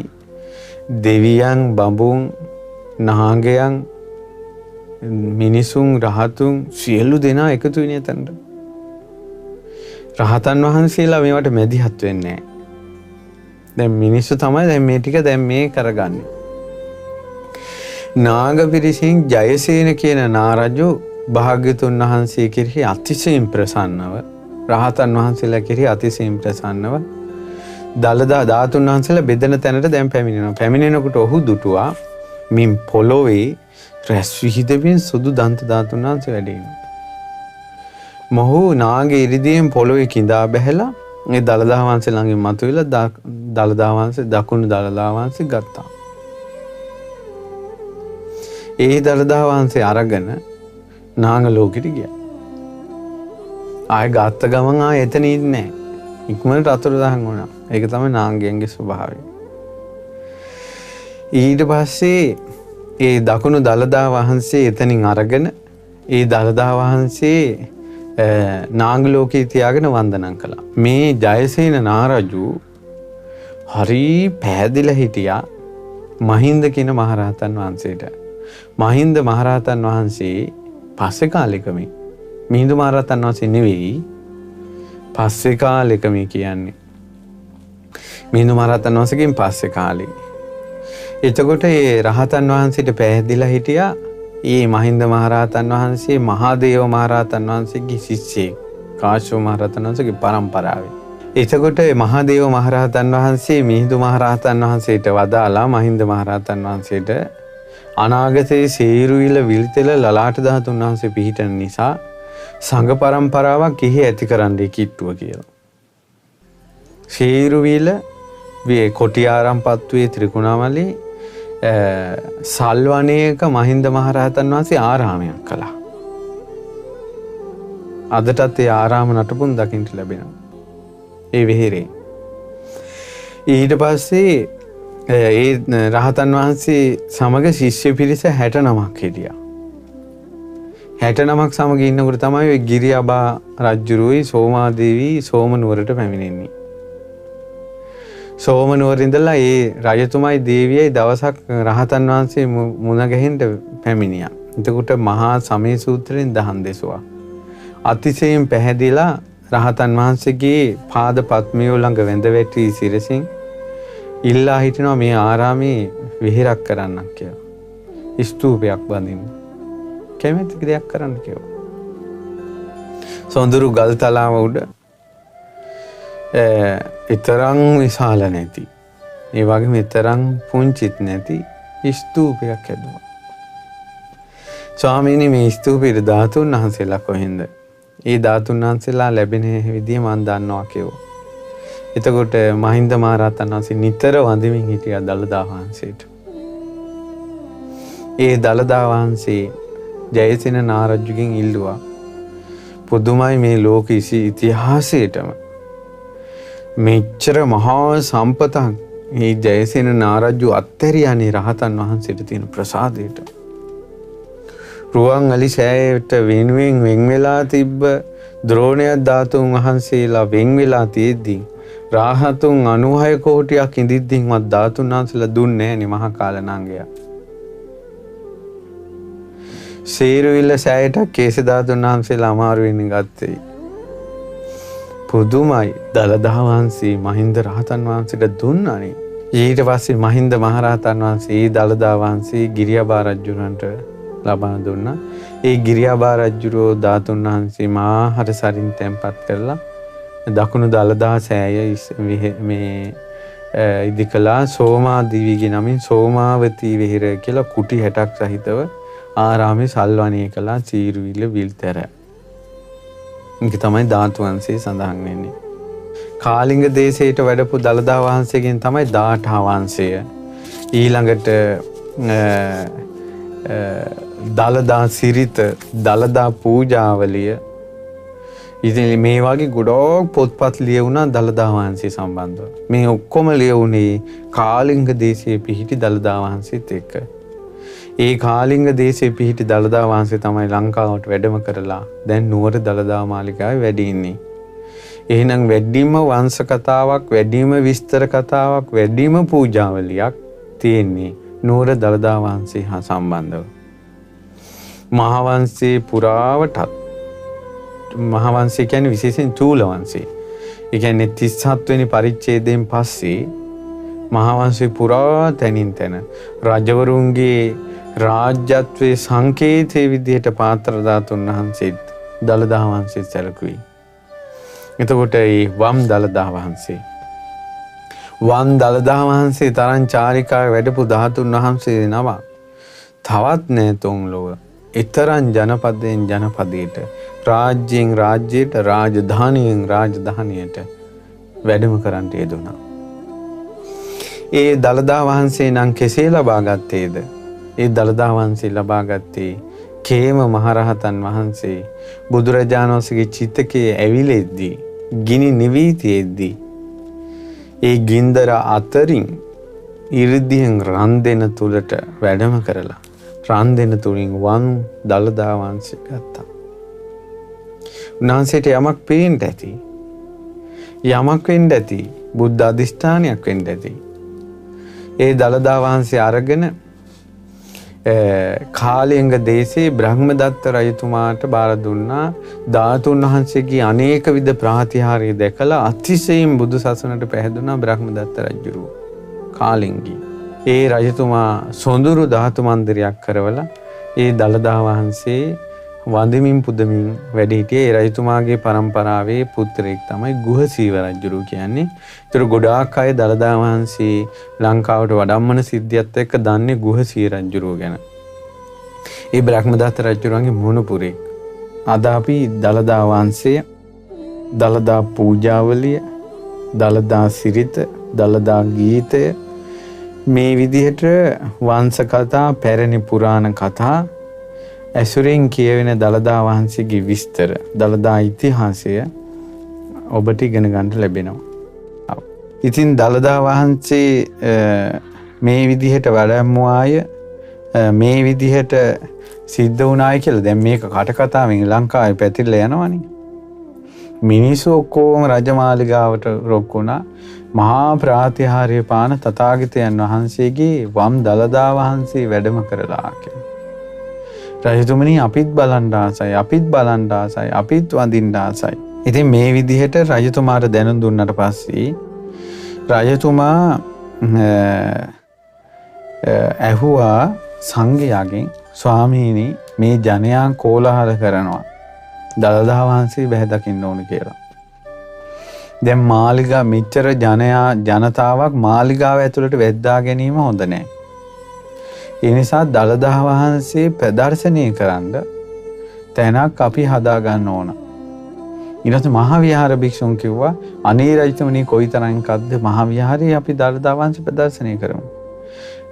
Speaker 1: දෙවියන් බඹුන් නාගයන් මිනිසුන් රහතුන් සියලු දෙනා එකතු වෙන එතනට. රහතන් වහන්සේලා මේවට මැදිහත් වෙන්නේ නැහැ. දැන් මිනිස්සු තමයි දැන් මේ ටික දැන් මේ කරගන්නේ. නාග පිරිසෙන් ජයසේන කියන නාරජු භාග්‍යතුන් වහන්සේ කෙරෙහි අතිශයින් ප්‍රසන්නව රහතන් වහන්සේලා කෙරෙහි අතිශයින් ප්‍රසන්නව දළදා ධාතුන් වහන්සේලා බෙදෙන තැනට දැන් පැමිණෙනවා. පැමිණෙනකොට ඔහු දුටුවා මින් පොළොවේ රැස් විහිදෙමින් සුදු දන්ත ධාතුන් වහන්සේ වැඩ ඉන්නවා. මොහු නාගේ ඉරිදීන් පොළොවේ කිඳා බැහැලා ඒ දළදා වහන්සේ ළඟින් මතුවෙලා දළදා වහන්සේ දකුණු දළදා වහන්සේ ගත්තා. ඒ දළදා වහන්සේ අරගෙන නාග ලෝකෙට ගියා. ආයෙ ගත්ත ගමන් ආයෙ එතන ඉන්නේ නැහැ. ඉක්මනට අතුරුදහන් වුණා. ඒක තමයි නාගයන්ගේ ස්වභාවය. ඊට පස්සේ ඒ දකුණු දළදා වහන්සේ එතනින් අරගෙන ඒ දළදා වහන්සේ නාග ලෝකේ තියාගෙන වන්දනම් කළා. මේ ජයසේන නාරජු හරි පැහැදිලා හිටියා මහින්ද කියන මහරහතන් වහන්සේට. මහින්ද මහරහතන් වහන්සේ පස්සේ කාලෙකම මිහිඳු මහරහතන් වහන්සේ නෙවෙයි පස්සේ කාලෙකම කියන්නේ. මිහිඳු මහරහතන් වහන්සේගෙන් පස්සේ කාලේ. එතකොට ඒ රහතන් වහන්සේට පැහැදිලා හිටියා මේ මහින්ද මහරහතන් වහන්සේ මහාදේව මහරහතන් වහන්සේගේ ශිෂ්‍යෙක්. කාශ්‍යප මහරහතන් වහන්සේගේ පරම්පරාවේ. එතකොට මහාදේව මහරහතන් වහන්සේ මිහිඳු මහරහතන් වහන්සේට වදාලා මහින්ද මහරහතන් වහන්සේට අනාගතයේ සේරුවිල විල්තෙල ලලාට ධාතුන් වහන්සේ පිහිටන නිසා සංඝ පරම්පරාවක් කිහි ඇති කරන්නයි කිට්ටුව කියලා. සේරුවිල වේ කොටිආරම්පත්තුවේ ත්‍රිකුණාමලේ සල්වනයක මහින්ද මහරහතන් වහන්සේ ආරාමයක් කළා. අදටත් ඒ ආරාම නටබුන් දකින්න ලැබෙනවා. ඒ වෙහෙරේ. ඊට පස්සේ ඒ රහතන් වහන්සේ සමග ශිෂ්‍ය පිරිස 69ක් හිටියා. 69ක් සමග ඉන්නකොට තමයි ඔය ගිරිඅබා රජුරුයි සෝමාදේවී සෝමනුවරට පැමිණෙන්නේ. සෝමනුවර ඉඳලා ඒ රජතුමයි දේවියයි දවසක් රහතන් වහන්සේ මුණ ගැහෙන්න පැමිණියා. එතකොට මහා සමය සූත්‍රයෙන් දහම් දෙසුවා. අතිශයින් පැහැදිලා රහතන් වහන්සේගේ පාද පත්මිය ළඟ වැඳ වැටි සිරසින් ඉල්ලා හිටිනවා මේ ආරාමේ විහෙරක් කරන්නක් කියලා. ස්තූපයක් බඳින්න. කැමැති දෙයක් කරන්න කියලා. සොඳුරු ගල් තලාව උඩ ඊතරම් විශාල නැති. ඒ වගේම ඊතරම් පුංචිත් නැති ස්තූපයක් හැදුවා. ස්වාමීනි මේ ස්තූපේ ධාතුන් වහන්සේලා කොහෙන්ද? ඒ ධාතුන් වහන්සේලා ලැබෙන විදිය මම දන්නවා කියෝ. එතකොට මහින්ද මහරහතන් වහන්සේ නිතර වඳිමින් හිටියා දළදා වහන්සේට. ඒ දළදා වහන්සේ ජයසේන නාරජුගෙන් ඉල්ලුවා පුදුමයි මේ ලෝක ඉතිහාසයේටම මෙච්චර මහා සම්පතක් මේ ජයසේන නාරජු අත්හැරියානේ රහතන් වහන්සේට තියෙන ප්‍රසාදයට. රුවන්වැලි සෑයට වෙනුවෙන් වෙන් වෙලා තිබ්බ ද්‍රෝණයක් ධාතුන් වහන්සේලා වෙන් වෙලා තියෙද්දි රාහතුන් 96 කෝටියක් ඉඳිද්දින්වත් ධාතුන් වහන්සේලා දුන්නේ නැහැ නේ මහා කාලනාංගයා. සේරුවිල්ල සෑයට කේස ධාතුන් වහන්සේලා අමාරු වෙන්නේ ගත්තේ. පුදුමයි දළදා වහන්සේ මහින්ද රහතන් වහන්සේට දුන්නානේ. ඊට පස්සේ මහින්ද මහරහතන් වහන්සේ දළදා වහන්සේ ගිරිඅබා රජුණන්ට ලබා දුන්නා. ඒ ගිරිඅබා රජුරෝ ධාතුන් වහන්සේ මහා සරින් තැන්පත් කරලා දකුණු දළදා සෑය මේ ඉදිකලා සෝමාදේවිගේ නමින් සෝමාවතී විහෙර කියලා කුටි 60ක් සහිතව ආරාමේ සල්වණී කළා සීරුවිල විල්තර. මේක තමයි ධාතු වංශයේ සඳහන් වෙන්නේ. කාලිංග දේශයට වැඩපු දළදා වහන්සේගෙන් තමයි දාඨා වංශය. ඊළඟට දළදා සිරිත දළදා පූජාවලිය ඉතින් මේ වගේ ගොඩක් පොත්පත් ලියවුණා දළදා වහන්සේ සම්බන්ධව. මේ ඔක්කොම ලියවුණේ කාලිංග දේශයේ පිහිටි දළදා වහන්සේත් එක්ක. ඒ කාලිංග දේශයේ පිහිටි දළදා වහන්සේ තමයි ලංකාවට වැඩම කරලා දැන් නුවර දළදා මාලිගාවේ වැඩ ඉන්නේ. එහෙනම් වැඩිම වංශ කතාවක්, වැඩිම විස්තර කතාවක්, වැඩිම පූජාවලියක් තියෙන්නේ නුවර දළදා වහන්සේ හා සම්බන්ධව. මහාවංශයේ පුරාවටත් මහාවංශය කියන්නේ විශේෂයෙන් චූල වංශය. ඒ කියන්නේ 37 වෙනි පරිච්ඡේදයෙන් පස්සේ මහාවංශේ පුරා තැනින් තැන රජවරුන්ගේ රාජ්‍යත්වයේ සංකේතයේ විදිහට පාත්‍ර ධාතුන් වහන්සේත් දළදා වංශයේ සැලකුවේ. එතකොට මේ වම් දළදා වහන්සේ තරං චාරිකාවේ වැඩපු ධාතුන් වහන්සේ නම තවත් නෑ තොන් ලොව. ඊතරම් ජනපදයෙන් ජනපදයට, රාජ්‍යයෙන් රාජ්‍යයට, රාජධානියෙන් රාජධානියට වැඩම කරන්නට යෙදුණා. ඒ දළදා වහන්සේ නම් කෙසේ ලබාගත්තේද? ඒ දළදා වහන්සේ ලබාගත්තේ කේම මහරහතන් වහන්සේ බුදුරජාණන් වහන්සේගේ චිතකයේ ඇවිලෙද්දී, ගිනි නිවීතියෙද්දී ඒ ගින්දර අතරින් ඉරිදියෙන් රන් දෙන තුලට වැඩම කරලා රන් දෙන තුලින් වන් දළදා වහන්සේ ගත්තා. උන්වහන්සේට යමක් පේන්න ඇති. යමක් වෙන්න ඇති. බුද්ධ අධිෂ්ඨානයක් වෙන්න ඇති. ඒ දළදා වහන්සේ අරගෙන කාලිංග දේශේ බ්‍රහ්මදත්ත රජතුමාට බාර දුන්නා. ධාතුන් වහන්සේගේ අනේක විද ප්‍රාතිහාර්ය දැකලා අතිශයින් බුදු සසුනට පැහැදුනා බ්‍රහ්මදත්ත රජුරුව. කාලිංගී. ඒ රජතුමා සොඳුරු ධාතු මන්දිරයක් කරවලා ඒ දළදා වහන්සේ වඳමින් පුදමින් වැඩ හිටියේ. ඒ රජතුමාගේ පරම්පරාවේ පුත්‍රයෙක් තමයි ගුහසීව රජුරුව කියන්නේ. ඒතර ගොඩාක් අය දළදා වහන්සේ ලංකාවට වඩම්මන සිද්ධියත් එක්ක දන්නේ ගුහසී රජුරුව ගැන. ඒ බ්‍රහ්මදත්ත රජුරුවන්ගේ මුණුපුරේ. අද අපි දළදා වහන්සේ, දළදා පූජාවලිය, දළදා සිරිත, දළදා ගීතය මේ විදිහට වංශ කතා, පැරණි පුරාණ කතා ඇසුරෙන් කියවෙන දළදා වහන්සේගේ විස්තර, දළදා ඉතිහාසය ඔබට ඉගෙන ගන්න ලැබෙනවා. ඉතින් දළදා වහන්සේ මේ විදිහට වැඩමුවාය, මේ විදිහට සිද්ධ වුණායි කියලා දැන් මේක කටකතාවෙන් ලංකාවේ පැතිරලා යනවනේ. මිනිස්සු ඔක්කොම රජමාලිගාවට රොක්කුණා. මහා ප්‍රාතිහාර්ය පාන තථාගතයන් වහන්සේගේ වම් දළදා වහන්සේ වැඩම කරලා කියලා. රජතුමනි අපිත් බලන්න ආසයි, අපිත් බලන්න ආසයි, අපිත් වඳින්න ආසයි. ඉතින් මේ විදිහට රජතුමාට දැනුම් දුන්නට පස්සේ රජතුමා ඇහුවා සංඝයාගෙන්, ස්වාමීනි මේ ජනයා කෝලාහල කරනවා, දළදා වහන්සේ බැහැ දකින්න ඕන කියලා. දැන් මාලිගා මෙච්චර ජනතාවක් මාලිගාව ඇතුළට වැද්දා ගැනීම හොඳ නැහැ. ඒ නිසා දළදා වහන්සේ ප්‍රදර්ශනය කරන්න තැනක් අපි හදා ගන්න ඕන. ඊට මහා විහාර භික්ෂුන් කිව්වා අනේ රජතුමනි කොයිතරම් කද්ද මහා විහාරයේ අපි දළදා වහන්සේ ප්‍රදර්ශනය කරමු.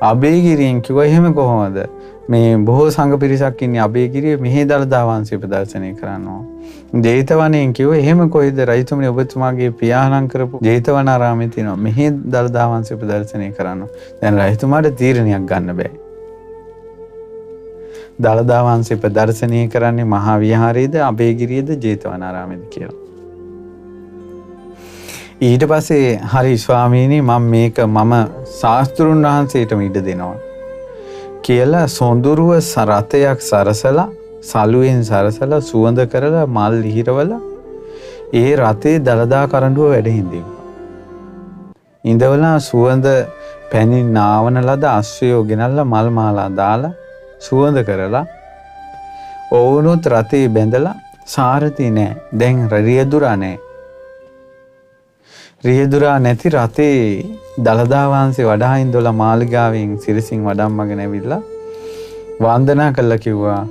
Speaker 1: අබේගිරියෙන් කිව්වා එහෙම කොහොමද? මේ බොහෝ සංඝ පිරිසක් ඉන්නේ අබේගිරියේ මෙහි දළදා වහන්සේ ප්‍රදර්ශනය කරනවා. ජේතවනයෙන් කිව්වා එහෙම කොයිද රජතුමනි ඔබතුමාගේ පියාණන් කරපු ජේතවනාරාමේ තියෙනවා මෙහි දළදා වහන්සේ ප්‍රදර්ශනය කරනවා. දැන් රජතුමාට තීරණයක් ගන්න බෑ. දළදා වහන්සේ ප්‍රදර්ශනය කරන්නේ මහා විහාරයේද අබේගිරියේද ජේතවනාරාමේද කියලා. ඊට පස්සේ හරි ස්වාමීනි මම ශාස්ත්‍රුන් වහන්සේටම ඉඩ දෙනවා කියලා සොඳුරුව රථයක් සරසලා සලුවෙන් සරසලා සුවඳ කරලා මල් ඉහිරවලා ඒ රථේ දළදා කරඬුව වැඩ හිඳිනවා. ඉඳවලා සුවඳ පැණි නාවන ලද අශ්වයෝ ගෙනල්ලා මල් මාලා දාලා සුවඳ කරලා ඔවුනුත් රථේ බැඳලා සාරථි නෑ. දැන් රියදුරා නෑ. රියදුරා නැති රථේ දළදා වහන්සේ වඩා ඉඳලා මාලිගාවෙන් සිරසින් වඩම්මගෙන ඇවිල්ලා වන්දනා කළා කිව්වා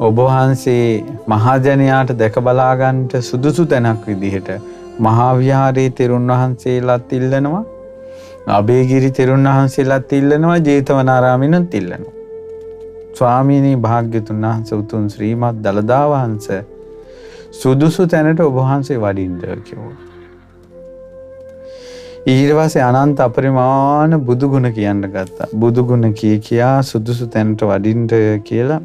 Speaker 1: ඔබ වහන්සේ මහජනයාට දැක බලා ගන්නට සුදුසු තැනක් විදිහට මහා විහාරයේ තෙරුන් වහන්සේලාත් ඉල්ලනවා, අබේගිරි තෙරුන් වහන්සේලාත් ඉල්ලනවා, ජේතවනාරාමිනුත් ඉල්ලනවා. ස්වාමීනි භාග්‍යතුන් වහන්සේ උතුම් ශ්‍රීමත් දළදා වහන්සේ සුදුසු තැනට ඔබ වහන්සේ වඩින්න කිව්වා. ඊට පස්සේ අනන්ත අපරිමාණ බුදු ගුණ කියන්න ගත්තා. බුදු ගුණ කියා සුදුසු තැනට වඩින්න කියලා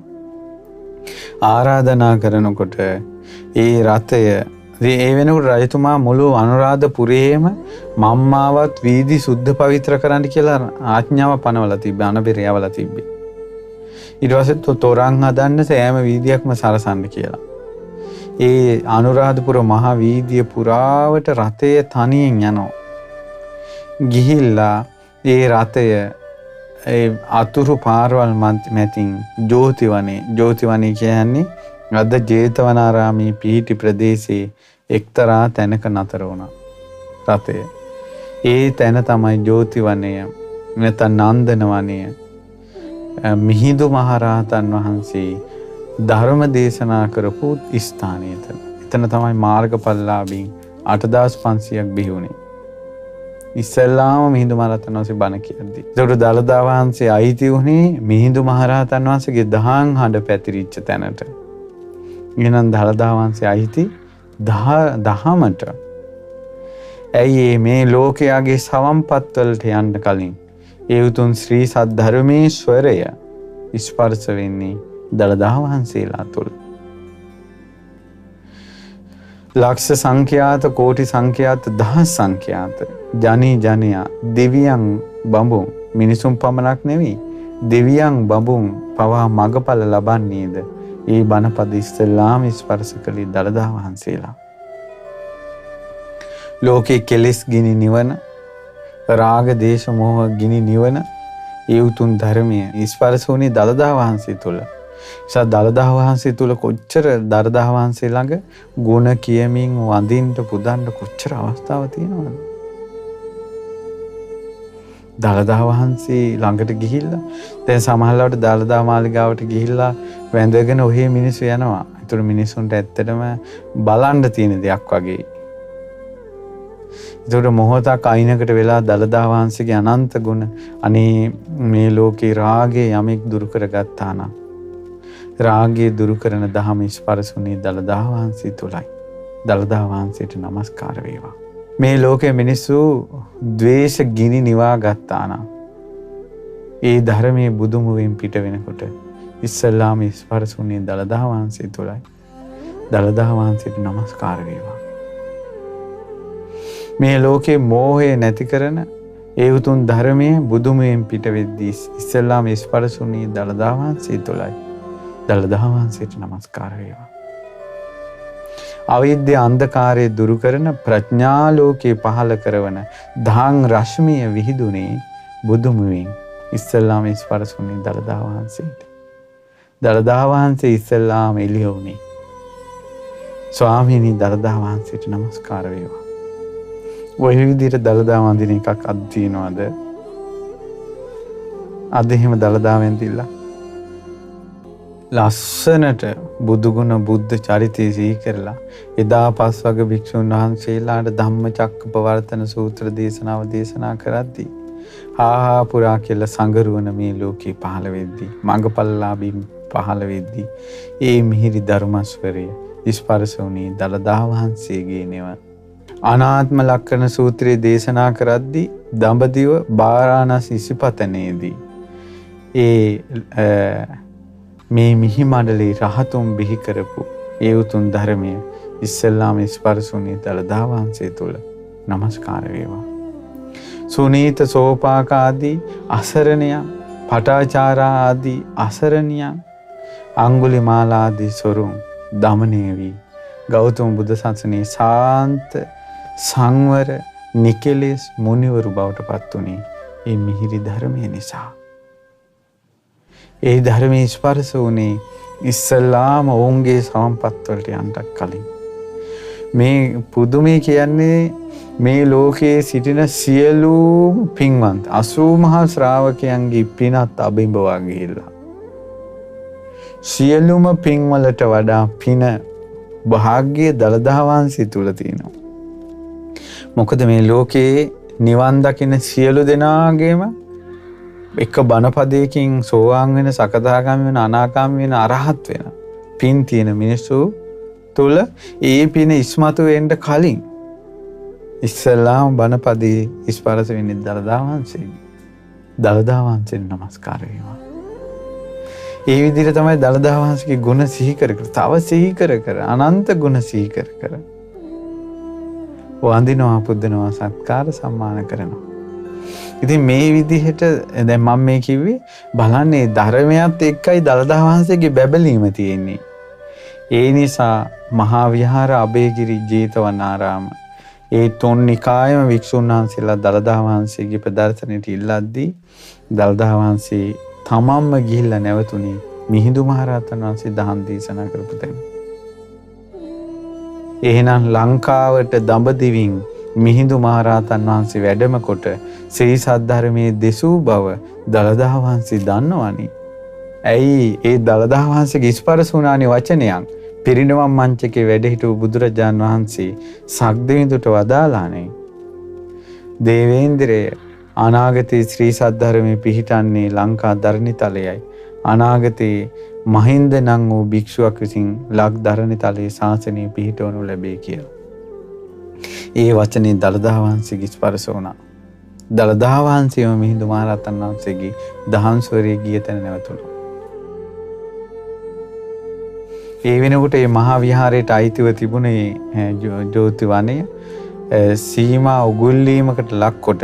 Speaker 1: ආරාධනා කරනකොට ඒ රථය ඒ වෙනකොට රජතුමා මුළු අනුරාධපුරයේම මම්මාවත් වීදි සුද්ධ පවිත්‍ර කරන්න කියලා ආඥාව පනවලා තිබ්බේ, අනබිරයවලා තිබ්බේ. ඊට පස්සේ තොරන් හදන්න සෑම වීදියක්ම සරසන්න කියලා. ඒ අනුරාධපුර මහා වීදිය පුරාවට රථය තනියෙන් යනවා. ගිහිල්ලා ඒ රථය ඒ අතුරු පාරවල් මැතින් ජෝතිවනේ කියන්නේ අද ජේතවනාරාමේ පිහිටි ප්‍රදේශයේ එක්තරා තැනක නතර වුණා රථය. ඒ තැන තමයි ජෝතිවනය නැත්නම් නන්දන වනය. මිහිඳු මහරහතන් වහන්සේ ධර්ම දේශනා කරපු ස්ථානය එතන. එතන තමයි මාර්ගඵලලාභීන් 8500ක් බිහි වුණේ. ඉස්සෙල්ලාම මිහිඳු මහරහතන් වහන්සේ බණ කියද්දී. ඒකට දළදා වහන්සේ අයිති වුණේ මිහිඳු මහරහතන් වහන්සේගේ දහම් හඬ පැතිරිච්ච තැනට. එහෙනම් දළදා වහන්සේ අයිති දහමට. ඇයි මේ ලෝකයාගේ සවම්පත් වලට යන්න කලින් ඒ උතුම් ශ්‍රී සද්ධර්මේශ්වරය ස්පර්ශ වෙන්නේ දළදා වහන්සේලා තුළ. ලක්ෂ සංඛ්‍යාත කෝටි සංඛ්‍යාත දහස් සංඛ්‍යාත ජනී ජනයා දෙවියන් බඹුන් මිනිසුන් පමණක් නෙවෙයි දෙවියන් බඹුන් පවා මගඵල ලබන්නේද ඒ බණපද ඉස්සෙල්ලාම ස්පර්ශ කළේ දළදා වහන්සේලා. ලෝකේ කෙලෙස් ගිනි නිවන රාග දේශ මොහ ගිනි නිවන ඒ උතුම් ධර්මය ස්පර්ශ වුණේ දළදා වහන්සේ තුල. නිසා දළදා වහන්සේ තුල කොච්චර දළදා වහන්සේ ළඟ ගුණ කියමින් වඳින්න පුදන්න කොච්චර අවස්ථාවක් තියෙනවද? දළදා වහන්සේ ළඟට ගිහිල්ලා දැන් සමහරවිට දළදා මාලිගාවට ගිහිල්ලා වැඳගෙන ඔහේ මිනිස්සු යනවා. ඒතර මිනිස්සුන්ට ඇත්තටම බලන්න තියෙන දෙයක් වගේ. ඒතර මොහොතක් අයිනකට වෙලා දළදා වහන්සේගේ අනන්ත ගුණ අනේ මේ ලෝකේ රාගය යමෙක් දුරු කරගත්තා නම් රාගය දුරු කරන දහම ස්පර්ශුනේ දළදා වහන්සේ තුලයි. දළදා වහන්සේට নমස්කාර වේවා. මේ ලෝකයේ මිනිස්සු ද්වේෂ ගිනි නිවා ගත්තා නම් ඒ ධර්මයේ බුදුමුවෙන් පිට වෙනකොට ඉස්සල්ලාම ස්පර්ශුනේ දළදා වහන්සේ තුලයි. දළදා වහන්සේට নমස්කාර වේවා. මේ ලෝකේ මෝහය නැති කරන ඒ උතුම් ධර්මයේ බුදුමුවෙන් පිට වෙද්දී ඉස්සල්ලාම ස්පර්ශුනේ දළදා වහන්සේ තුලයි. දළදා වහන්සේට নমස්කාර වේවා. අවිද්‍ය අන්ධකාරය දුරු කරන ප්‍රඥා ලෝකේ පහළ කරවන ධාං රශ්මිය විහිදුනේ බුදුමුවෙන් ඉස්සල්ලාම ස්පර්ශුනේ දළදා වහන්සේට. දළදා වහන්සේ ඉස්සල්ලාම එළිය වුණේ. ස්වාමීනි දළදා වහන්සේට নমස්කාර වේවා. ඔය විදිහට දළදා වඳින එකක් අද තියනවාද? අද එහෙම දළදා වෙන්දිලා ලස්සනට බුදුගුණ බුද්ධ චරිතය සිහි කරලා එදා පස්වග භික්ෂුන් වහන්සේලාට ධම්මචක්කපවර්තන සූත්‍ර දේශනාව දේශනා කරද්දී ආහා පුරා කියලා සංගරුවන මේ ලෝකේ පහළ වෙද්දී මඟපල්ලාභී පහළ වෙද්දී ඒ මිහිරි ධර්මස්වරය ස්පර්ශ වුණේ දළදා වහන්සේගේ නෙව. අනාත්ම ලක්ෂණ සූත්‍රයේ දේශනා කරද්දී දඹදිව බාරාණසි ඉසිපතනේදී මේ මිහි මණ්ඩලේ රහතුන් බිහි කරපු ඒ උතුම් ධර්මය ඉස්සල්ලාම ස්පර්ශුනේ දළදා වහන්සේ තුල. নমස්කාර වේවා. සුනීත සෝපාක ආදී අසරණියන් පටාචාරා ආදී අසරණියන් අඟුලිමාල ආදී සොරුන් දමනය වී ගෞතම බුදු සසුනේ සාන්ත සංවර නිකලෙස් මුනිවරු බවට පත් වුණේ මේ මිහිරි ධර්මය නිසා. ඒ ධර්මයේ ස්පර්ශ වුණේ ඉස්සල්ලාම ඔවුන්ගේ සම්පත් වලට යන්නත් කලින්. මේ පුදුමේ කියන්නේ මේ ලෝකයේ සිටින සියලුම පින්වන්ත 80 මහා ශ්‍රාවකයන්ගේ පිනත් අබිඹවා ගිහිල්ලා. සියලුම පින් වලට වඩා පින භාග්‍ය දළදා වහන්සේ තුල තියෙනවා. මොකද මේ ලෝකයේ නිවන් දකින සියලු දෙනාගේම එක බණපදයකින් සෝවාන් වෙන සකදාගාමී වෙන අනාගාමී වෙන අරහත් වෙන පින් තියෙන මිනිස්සු තුල ඒ පින ඉස්මතු වෙන්න කලින් ඉස්සල්ලාම බණපදේ ස්පර්ශ වෙන්නේ දළදා වහන්සේ. දළදා වහන්සේට নমස්කාර වේවා. ඒ විදිහට තමයි දළදා වහන්සේගේ ගුණ සිහි කර කර තව සිහි කර කර අනන්ත ගුණ සිහි කර කර වන්දිනවා පුදනවා සත්කාර සම්මාන කරනවා. ඉතින් මේ විදිහට දැන් මම මේ කිව්වේ බලන්නේ ධර්මයත් එක්කයි දළදා වහන්සේගේ බැබලීම තියෙන්නේ. ඒ නිසා මහා විහාර අබේගිරි ජේතවනාරාම ඒ තුන් නිකායම වික්ෂුන් වහන්සේලා දළදා වහන්සේගේ ප්‍රදර්ශනයට ඉල්ලද්දී දළදා වහන්සේ තමන්ම ගිහිල්ලා නැවතුනේ මිහිඳු මහරහතන් වහන්සේ දහම් දේශනා කරපු තැන. එහෙනම් ලංකාවට දඹදිවින් මිහිඳු මහරහතන් වහන්සේ වැඩම කොට ශ්‍රී සද්ධර්මයේ දෙසූ බව දළදා වහන්සේ දන්නවනේ. ඇයි ඒ දළදා වහන්සේගේ ස්පර්ශ වුණානේ වචනයක්. පිරිනවම් මංචකේ වැඩ හිටපු බුදුරජාන් වහන්සේ සක්දෙවිඳුට වදාලානේ. දේවේන්ද්‍රය අනාගතයේ ශ්‍රී සද්ධර්මයේ පිහිටන්නේ ලංකා ධරණිතලයයි. අනාගතයේ මහින්ද නම් වූ භික්ෂුවක් විසින් ලක් ධරණිතලයේ ශාසනය පිහිටවනු ලැබේ කියලා. ඒ වචනේ දළදා වහන්සේගේ ස්පර්ශ වුණා. දළදා වහන්සේම මිහිඳු මහරහතන් වහන්සේගේ දහම් ස්වරයේ ගිය තැන නැවතුණා. ඒ වෙනකොට මේ මහා විහාරයට අයිතිව තිබුණේ ජෝති වනය සීමා උගුල්ලීමකට ලක්කොට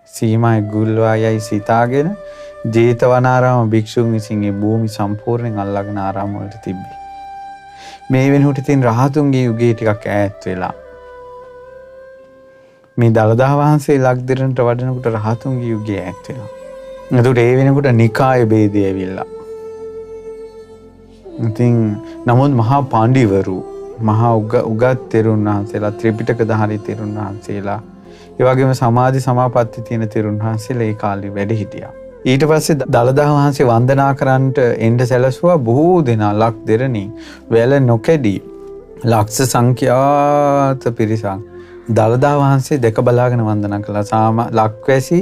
Speaker 1: සීමා උගුල්වා යයි සිතාගෙන ජේතවනාරාම භික්ෂුන් විසින් මේ භූමි සම්පූර්ණයෙන් අල්ලගෙන ආරාම වලට තිබ්බේ. මේ වෙනකොට ඉතින් රහතුන්ගේ යුගයේ ටිකක් ඈත් වෙලා මේ දළදා වහන්සේ ලක්දිරණට වඩනකොට රහතුන්ගේ යුගයේ ඈත් වෙනවා. එතකොට ඒ වෙනකොට නිකාය ભેදය ඇවිල්ලා. ඉතින් නමුත් මහා පාණ්ඩිවරු මහා උගත් තෙරුන් වහන්සේලා ත්‍රිපිටක ධාරී තෙරුන් වහන්සේලා ඒ වගේම සමාධි සමාපatti තියෙන තෙරුන් වහන්සේලා ඒ කාලේ වැඩ හිටියා. ඊට පස්සේ දළදා වහන්සේ වන්දනා කරන්නට එන්න සැලසුවා බොහෝ දෙනා ලක් දෙරණි වැල නොකැඩි ලක්ෂ සංඛ්‍යාත පිරිසක් දළදා වහන්සේ දැක බලාගෙන වන්දනා කළා. ලක්වැසි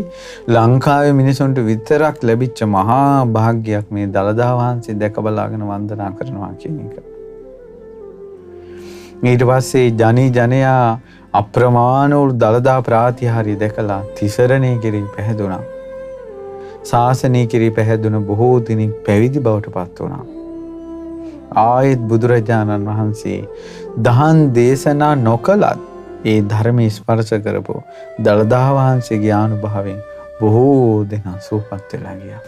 Speaker 1: ලංකාවේ මිනිසුන්ට විතරක් ලැබිච්ච මහා භාග්‍යයක් මේ දළදා වහන්සේ දැක බලාගෙන වන්දනා කරනවා කියන එක. ඊට පස්සේ ජනයා අප්‍රමාණ වූ දළදා ප්‍රාතිහාර්ය දැකලා තිසරණේ කිරි පැහැදුනා. ශාසනය කිරි පැහැදුන බොහෝ දිනක් පැවිදි බවට පත් වුණා. ආයෙත් බුදුරජාණන් වහන්සේ දහම් දේශනා නොකලත් ඒ ධර්ම ස්පර්ශ කරපු දළදා වහන්සේගේ ආනුභාවයෙන් බොහෝ දෙනා සුවපත් වෙලා ගියා.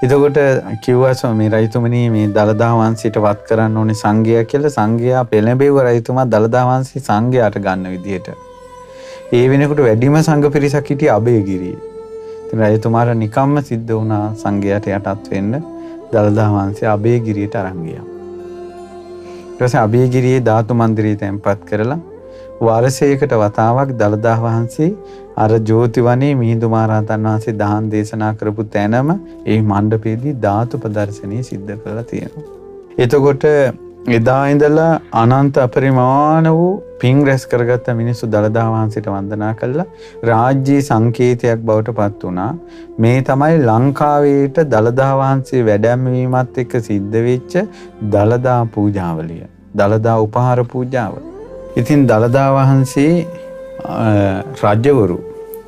Speaker 1: එතකොට කිව්වා ස්වාමී රජතුමනි මේ දළදා වහන්සේට වත් කරන්න ඕනේ සංඝයා කියලා. සංඝයා පෙළඹෙව රජතුමා දළදා වහන්සේ සංඝයාට ගන්න විදියට. ඒ වෙනකොට වැඩිම සංඝ පිරිසක් හිටියේ අබේගිරියේ. ඉතින් රජතුමාට නිකම්ම සිද්ධ වුණා සංඝයාට යටත් වෙන්න. දළදා වහන්සේ අබේගිරියට අරන් ගියා. ඊට පස්සේ අබේගිරියේ ධාතු මන්දිරය තැන්පත් කරලා වර්ෂයකට වතාවක් දළදා වහන්සේ අර ජෝති වනේ මිහිඳු මහරහතන් වහන්සේ දහම් දේශනා කරපු තැනම ඒ මණ්ඩපයේදී ධාතු ප්‍රදර්ශනය සිද්ධ කරලා තියෙනවා. එතකොට එදා ඉඳලා අනන්ත අපරිමාණ වූ පින් රැස් කරගත්ත මිනිස්සු දළදා වහන්සේට වන්දනා කළා රාජ්‍ය සංකේතයක් බවට පත් වුණා. මේ තමයි ලංකාවේට දළදා වහන්සේ වැඩමවීමත් එක්ක සිද්ධ වෙච්ච දළදා පූජාවලිය. දළදා උපහාර පූජාව. ඉතින් දළදා වහන්සේ රජවරු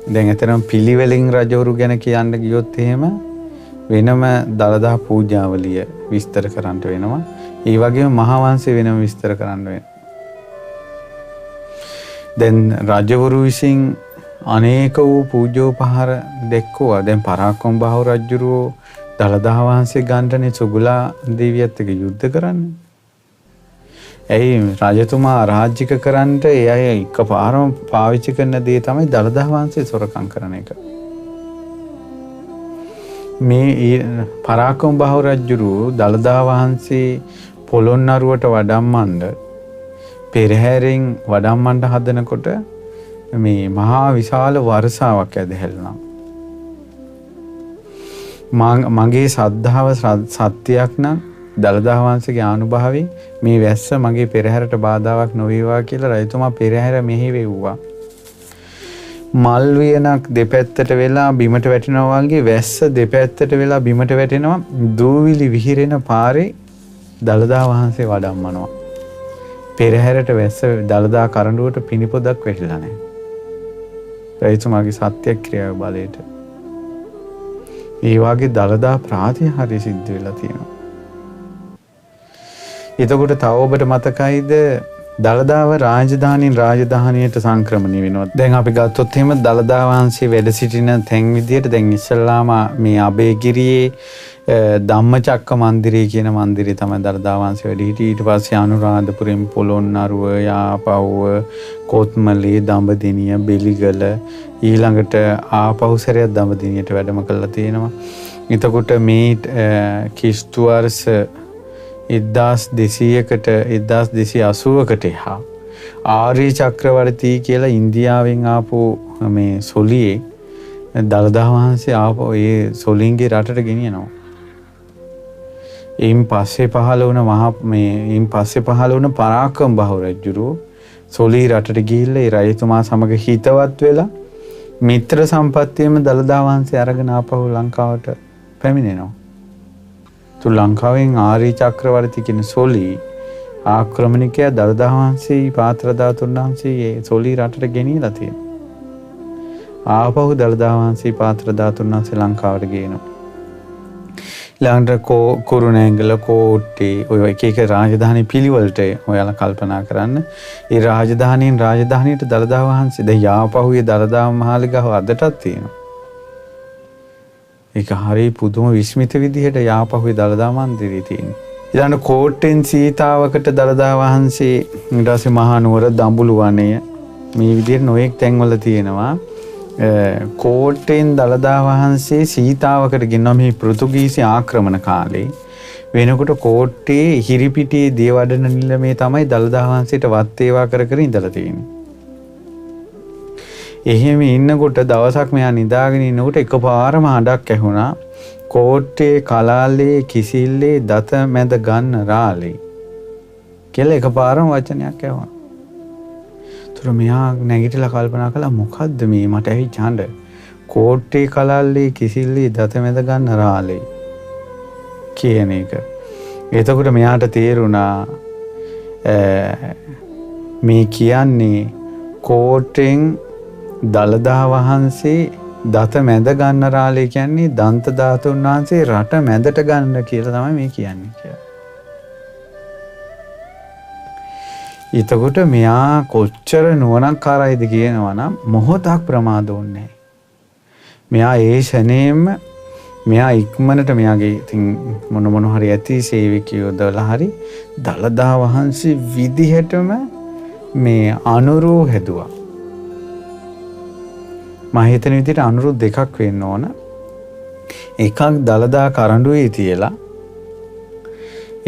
Speaker 1: දැන් ඇතරම් පිළිවෙලින් රජවරු ගැන කියන්න ගියොත් එහෙම වෙනම දළදා පූජාවලිය විස්තර කරන්න වෙනවා. ඒ වගේම මහාවංශය වෙනම විස්තර කරන්න වෙනවා. දැන් රජවරු විසින් අනේක වූ පූජෝපහාර දැක්වුවා. දැන් පරාක්‍රම බාහු රජුරෝ දළදා වහන්සේ ගන්නනේ සුගුලා දේවියත් එක්ක යුද්ධ කරන්නේ. ඇයි රජතුමා රාජ්‍යික කරන්නට ඒ අය එකපාරම පාවිච්චි කරන දේ තමයි දළදා වහන්සේ සොරකම් කරන එක. මේ පරාක්‍රම බාහු රජුරෝ දළදා වහන්සේ පොළොන්නරුවට වඩම්මන්න පෙරහැරෙන් වඩම්මන්න හදනකොට මේ මහා විශාල වර්ෂාවක් ඇදහැල්ලුණා. මගේ ශ්‍රද්ධාව සත්‍යයක් නම් දළදා වහන්සේගේ ආනුභාවයෙන් මේ වැස්ස මගේ පෙරහැරට බාධාවක් නොවේවා කියලා රජතුමා පෙරහැර මෙහි වෙව්වා. මල් වියනක් දෙපැත්තට වෙලා බිමට වැටෙනවා වගේ වැස්ස දෙපැත්තට වෙලා බිමට වැටෙනවා. දූවිලි විහිරෙන පාරේ දළදා වහන්සේ වඩම්මනවා. පෙරහැරට වැස්ස දළදා කරඬුවට පිනිපොදක් වැටිලා නැහැ. රජතුමාගේ සත්‍යක්‍රියාව බලයට. ඒ වගේ දළදා ප්‍රාතිහාර්ය සිද්ධ වෙලා තියෙනවා. එතකොට තව ඔබට මතකයිද දළදාව රාජධානියට සංක්‍රමණය වෙනවා. දැන් අපි ගත්තොත් එහෙම දළදා වහන්සේ වැඩ සිටින තැන් විදියට දැන් ඉස්සල්ලාම මේ අබේගිරියේ ධම්මචක්ක මන්දිරය කියන මන්දිරය තමයි දළදා වහන්සේ වැඩ හිටියේ. ඊට පස්සේ අනුරාධපුරෙන් පොළොන්නරුව, යාපව්ව, කොත්මලේ, දඹදිනිය, බෙලිගල ඊළඟට ආපහු සැරයක් දඹදිනියට වැඩම කළා තියෙනවා. එතකොට මේ කිස්තු වර්ෂ 1200කට 1280කට එහා ආර්ය චක්‍රවර්ති කියලා ඉන්දියාවෙන් ආපු මේ සොලියේ දළදා වහන්සේ ආපහු ඒ සොලින්ගේ රටට ගෙනියනවා. එයින් පස්සේ පහළ වුණ පරාක්‍රම බාහු රජුරෝ සොලී රටට ගිහිල්ලා ඒ රජතුමා සමග හිතවත් වෙලා මිත්‍ර සම්පත්තියෙම දළදා වහන්සේ අරගෙන ආපහු ලංකාවට පැමිණෙනවා. ලංකාවෙන් ආර්ය චක්‍රවර්ති කියන සොලී ආක්‍රමණිකයා දළදා වහන්සේ පාත්‍ර ධාතුන් වහන්සේ සොලී රටට ගෙනියලා තියෙනවා. ආපහු දළදා වහන්සේ පාත්‍ර ධාතුන් වහන්සේ ලංකාවට ගේනවා. ළඟට කුරුණෑගල කෝට්ටේ ඔය එක එක රාජධානී පිළිවෙලට ඔයාලා කල්පනා කරන්න. ඒ රාජධානියට දළදා වහන්සේ දැන් යාපහුවේ දළදා මහලිගාව අදටත් තියෙනවා. ඒක හරිය පුදුම විස්මිත විදිහට යාපහුවේ දළදා මන්දිරේ තියෙනවා. ඊළඟ කෝට්ටෙන් සීතාවකට දළදා වහන්සේ ඊට පස්සේ මහා නුවර දඹුලු වනය මේ විදිහට නොයෙක් තැන්වල තියෙනවා. කෝට්ටෙන් දළදා වහන්සේ සීතාවකට ගෙනවා මේ පෘතුගීසි ආක්‍රමණ කාලේ. වෙනකොට කෝට්ටේ හිරිපිටියේ දේවඩන නිලමේ තමයි දළදා වහන්සේට වත් ඒවා කර කර ඉඳලා තියෙන්නේ. එහෙම ඉන්නකොට දවසක් මෙයා නිදාගෙන ඉන්නකොට එකපාරම හඬක් ඇහුණා. කෝට්ටේ කලාලේ කිසිල්ලේ දත මැද ගන්න රාලේ කියලා එකපාරම වචනයක් ඇහුණා. ඒතර මෙයා නැගිටලා කල්පනා කළා මොකද්ද මේ මට ඇහිච්ච හඬ? කෝට්ටේ කලාලේ කිසිල්ලේ දත මැද ගන්න රාලේ කියන එක. එතකොට මෙයාට තේරුණා මේ කියන්නේ කෝට්ටෙන් දළදා වහන්සේ දත මැද ගන්න රාලේ කියන්නේ දන්ත ධාතුන් වහන්සේ රට මැදට ගන්න කියලා තමයි මේ කියන්නේ කියලා. එතකොට මෙයා කොච්චර නුවණක්කාරයිද කියනවා නම් මොහොතක් ප්‍රමාද වුණේ නැහැ. මෙයා ඒ ෂණේම මෙයා ඉක්මනට මෙයාගේ ඉතින් මොන හරි ඇති සේවකයෝ දාලා හරි දළදා වහන්සේ විදිහටම මේ අනුරු හැදුවා. මම හිතන විදිහට අනුරු දෙකක් වෙන්න ඕන. එකක් දළදා කරඬුවේ තියලා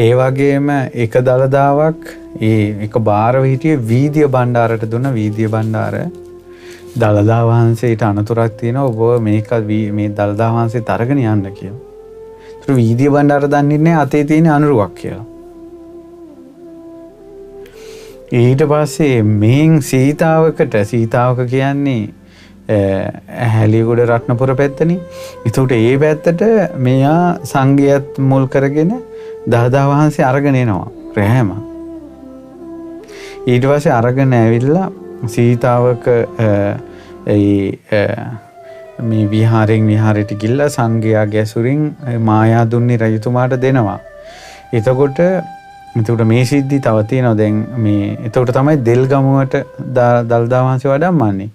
Speaker 1: ඒ වගේම එක දළදාවක් එක බාරව හිටියේ වීදිය බණ්ඩාරට දුන්න වීදිය බණ්ඩාර දළදා වහන්සේට අනතුරක් තියෙනවා ඔබ මේක මේ දළදා වහන්සේත් අරගෙන යන්න කියලා. ඒතර වීදිය බණ්ඩාර දන්නේ නැහැ අතේ තියෙන අනුරුවක් කියලා. ඊට පස්සේ මේන් සීතාවක කියන්නේ හැලියගොඩ රත්නපුර පැත්තනේ. ඒකට ඒ පැත්තට මෙයා සංඝයාත් මුල් කරගෙන දළදා වහන්සේ අරගෙන එනවා රැහැම. ඊට පස්සේ අරගෙන ඇවිල්ලා සීතාවක මේ විහාරයට ගිහිල්ලා සංඝයාගේ ඇසුරින් මායාදුන්නි රජතුමාට දෙනවා. එතකොට මේ සිද්ධි තව තියෙනවා දැන් මේ එතකොට තමයි දෙල්ගමුවට දළදා වහන්සේ වඩම්මන්නේ.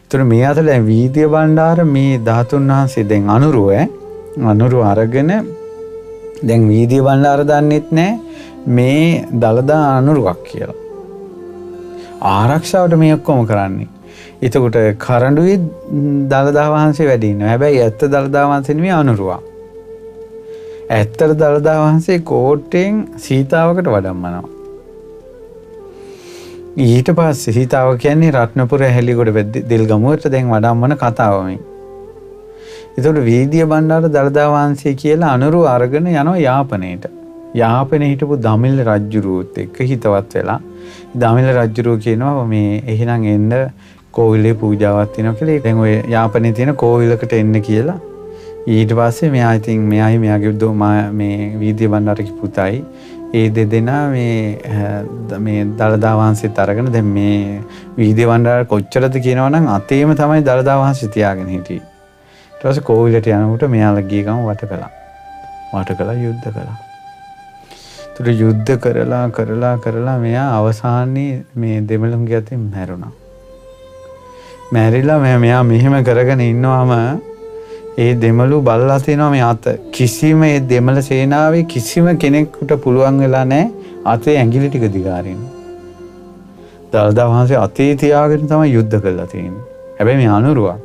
Speaker 1: එතකොට මේ අතර දැන් වීදිය බණ්ඩාර මේ ධාතුන් වහන්සේ දැන් අනුරුව අරගෙන දැන් වීදිය බණ්ඩාර දන්නෙත් නැහැ මේ දළදා අනුරුවක් කියලා. ආරක්ෂාවට මේ ඔක්කොම කරන්නේ. එතකොට කරඬුවේ දළදා වහන්සේ වැඩි ඉන්නවා. හැබැයි ඇත්ත දළදා වහන්සේ නෙමෙයි අනුරුවා. ඇත්තට දළදා වහන්සේ කෝට්ටෙන් සීතාවකට වඩම්මනවා. ඊට පස්සේ සීතාව කියන්නේ රත්නපුර හැලියගොඩ දෙල්ගමුවට දැන් වඩම්මන කතාව මේ. ඒතකොට වීදිය බණ්ඩාර දළදා වහන්සේ කියලා අනුරුව අරගෙන යනවා යාපනයට. යාපනයේ හිටපු දමිළ රජුරුවත් එක්ක හිතවත් වෙලා දමිළ රජුරුව කියනවා මේ එහෙනම් එන්න කෝවිලේ පූජාවක් තියෙනවා කියලා. දැන් ඔය යාපනයේ තියෙන කෝවිලකට එන්න කියලා. ඊට පස්සේ මෙයා ඉතින් මෙයාගේ මේ වීදිය බණ්ඩාරගේ පුතයි ඒ දෙදෙනා මේ දළදා වහන්සේත් අරගෙන දැන් මේ වීදිය බණ්ඩාර කොච්චරද කියනවනම් අතේම තමයි දළදා වහන්සේ තියාගෙන හිටියේ. ඊට පස්සේ කෝවිලට යනකොට මෙයාලා ගිය ගම වට කළා යුද්ධ කළා. යුද්ධ කරලා මෙයා අවසානයේ මේ දෙමළුන්ගේ අතින් මැරුණා. මැරිලා මෙයා මෙහෙම කරගෙන ඉන්නවම ඒ දෙමළු බල්ලා තිනවා මේ අත කිසිම ඒ දෙමළ සේනාවේ කිසිම කෙනෙකුට පුළුවන් වෙලා නැහැ අතේ ඇඟිලි ටික දිගාරින්න. දළදා වහන්සේ අතේ තියාගෙන තමයි යුද්ධ කළා තියෙන්නේ. හැබැයි මේ අනුරුවා.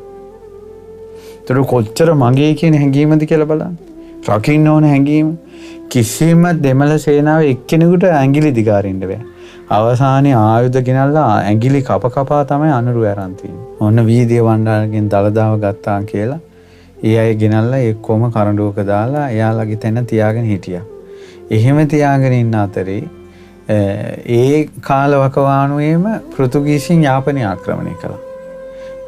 Speaker 1: ඒතර කොච්චර මගේ කියන හැඟීමද කියලා බලන්න. රකින්න ඕන හැඟීම කිසිම දෙමළ සේනාවේ එක්කෙනෙකුට ඇඟිලි දිගාරින්න බෑ. අවසානයේ ආයුධ ගෙනල්ලා ඇඟිලි කපා තමයි අනුරුව අරන් තියෙන්නේ. ඔන්න වීදිය බණ්ඩාරගෙන් දළදාව ගත්තා කියලා ඒ අය ගෙනල්ලා එක්කම කරඬුවක දාලා එයාලගේ තැන තියාගෙන හිටියා. එහෙම තියාගෙන ඉන්න අතරේ ඒ කාලවකවානුවේම පෘතුගීසින් යාපනය ආක්‍රමණය කළා.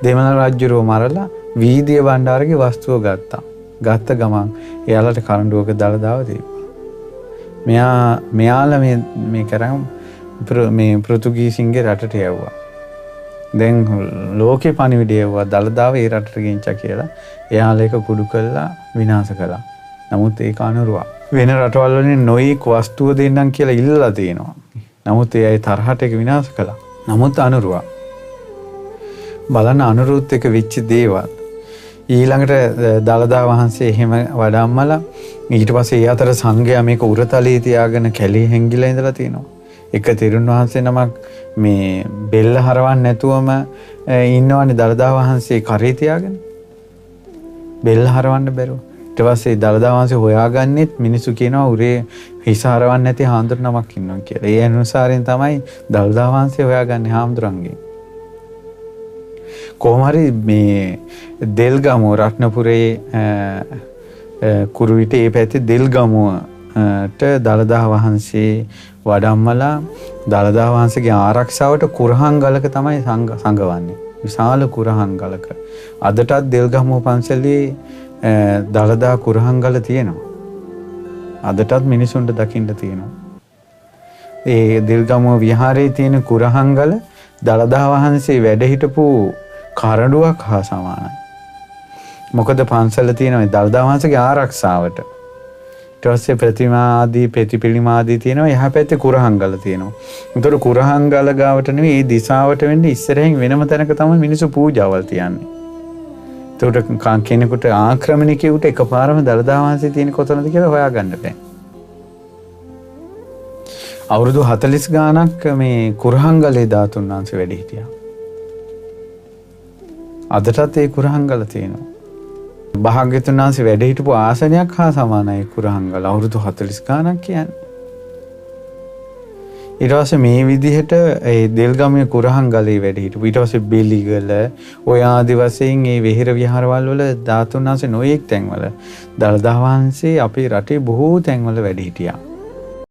Speaker 1: දෙමළ රජුරෝ මරලා වීදිය බණ්ඩාරගේ වස්තුව ගත්තා. ගත්ත ගමන් එයාලට කරඬුවක දළදාව දීපා. මෙයාලා මේ කරන් මේ පෘතුගීසින්ගේ රටට යවුවා. දැන් ලෝකේ පණිවිඩය යවුවා දළදාව ඒ රටට ගෙනිච්චා කියලා. එයාලා ඒක කුඩු කළා විනාශ කළා. නමුත් ඒක අනුරුවක්. වෙන රටවල් වලින් නොයෙක් වස්තුව දෙන්නම් කියලා ඉල්ලලා තියෙනවා. නමුත් ඒ අය තරහට ඒක විනාශ කළා. නමුත් අනුරුවක්. බලන්න අනුරුත් එක වෙච්ච දේවල්. ඊළඟට දළදා වහන්සේ එහෙම වඩම්මලා ඊට පස්සේ ඒ අතර සංඝයා මේක උරතලයේ තියාගෙන කැලේ හැංගිලා ඉඳලා තියෙනවා. එක තෙරුන් වහන්සේ නමක් මේ බෙල්ල හරවන්න නැතුවම ඉන්නවනේ දළදා වහන්සේ කරේ තියාගෙන. බෙල්ල හරවන්න බැරුව. ඊට පස්සේ දළදා වහන්සේ හොයාගන්නෙත් මිනිස්සු කියනවා උරේ හිස හරවන්න නැති හාමුදුර නමක් ඉන්නවා කියලා. ඒ අනුසාරයෙන් තමයි දළදා වහන්සේ හොයාගන්නේ හාමුදුරන්ගෙන්. කොහොම හරි මේ දෙල්ගමුව රත්නපුරේ කුරුවිට ඒ පැත්තේ දෙල්ගමුවට දළදා වහන්සේ වඩම්මලා දළදා වහන්සේගේ ආරක්ෂාවට කුරහංගලක තමයි සංගවන්නේ. විශාල කුරහංගලක. අදටත් දෙල්ගමුව පන්සලේ දළදා කුරහංගල තියෙනවා. අදටත් මිනිසුන්ට දකින්න තියෙනවා. ඒ දෙල්ගමුව විහාරයේ තියෙන කුරහංගල දළදා වහන්සේ වැඩ හිටපු කරඬුවක් හා සමානයි. මොකද පන්සල තියෙනවා දළදා වහන්සේගේ ආරක්ෂාවට. ඊට පස්සේ ප්‍රතිමා ආදී ප්‍රතිපිලිමා ආදී තියෙනවා. එහා පැත්තේ කුරහංගල තියෙනවා. ඒතර කුරහංගල ගාවට නෙවෙයි මේ දිශාවට වෙන්නේ ඉස්සරහින් වෙනම තැනක තමයි මිනිස්සු පූජාවල් තියන්නේ. ඒතකොට කෙනෙකුට ආක්‍රමණිකයෙකුට එකපාරම දළදා වහන්සේ තියෙන කොතනද කියලා හොයාගන්න බෑ. අවුරුදු 40 ගාණක් මේ කුරහංගලේ ධාතුන් වහන්සේ වැඩ හිටියා. අදටත් ඒ කුරහංගල තියෙනවා. භාග්‍යතුන් වහන්සේ වැඩ හිටපු ආසනයක් හා සමානයි කුරහංගල. අවුරුදු 40 ගාණක් කියන්නේ. ඊට පස්සේ මේ විදිහට ඒ දෙල්ගමුවේ කුරහංගලේ වැඩ හිටපු. ඊට පස්සේ බෙලිගල ඔය ආදි වශයෙන් මේ වෙහෙර විහාරවල වල ධාතුන් වහන්සේ නොයෙක් තැන්වල දළදා වහන්සේ අපේ රටේ බොහෝ තැන්වල වැඩ හිටියා.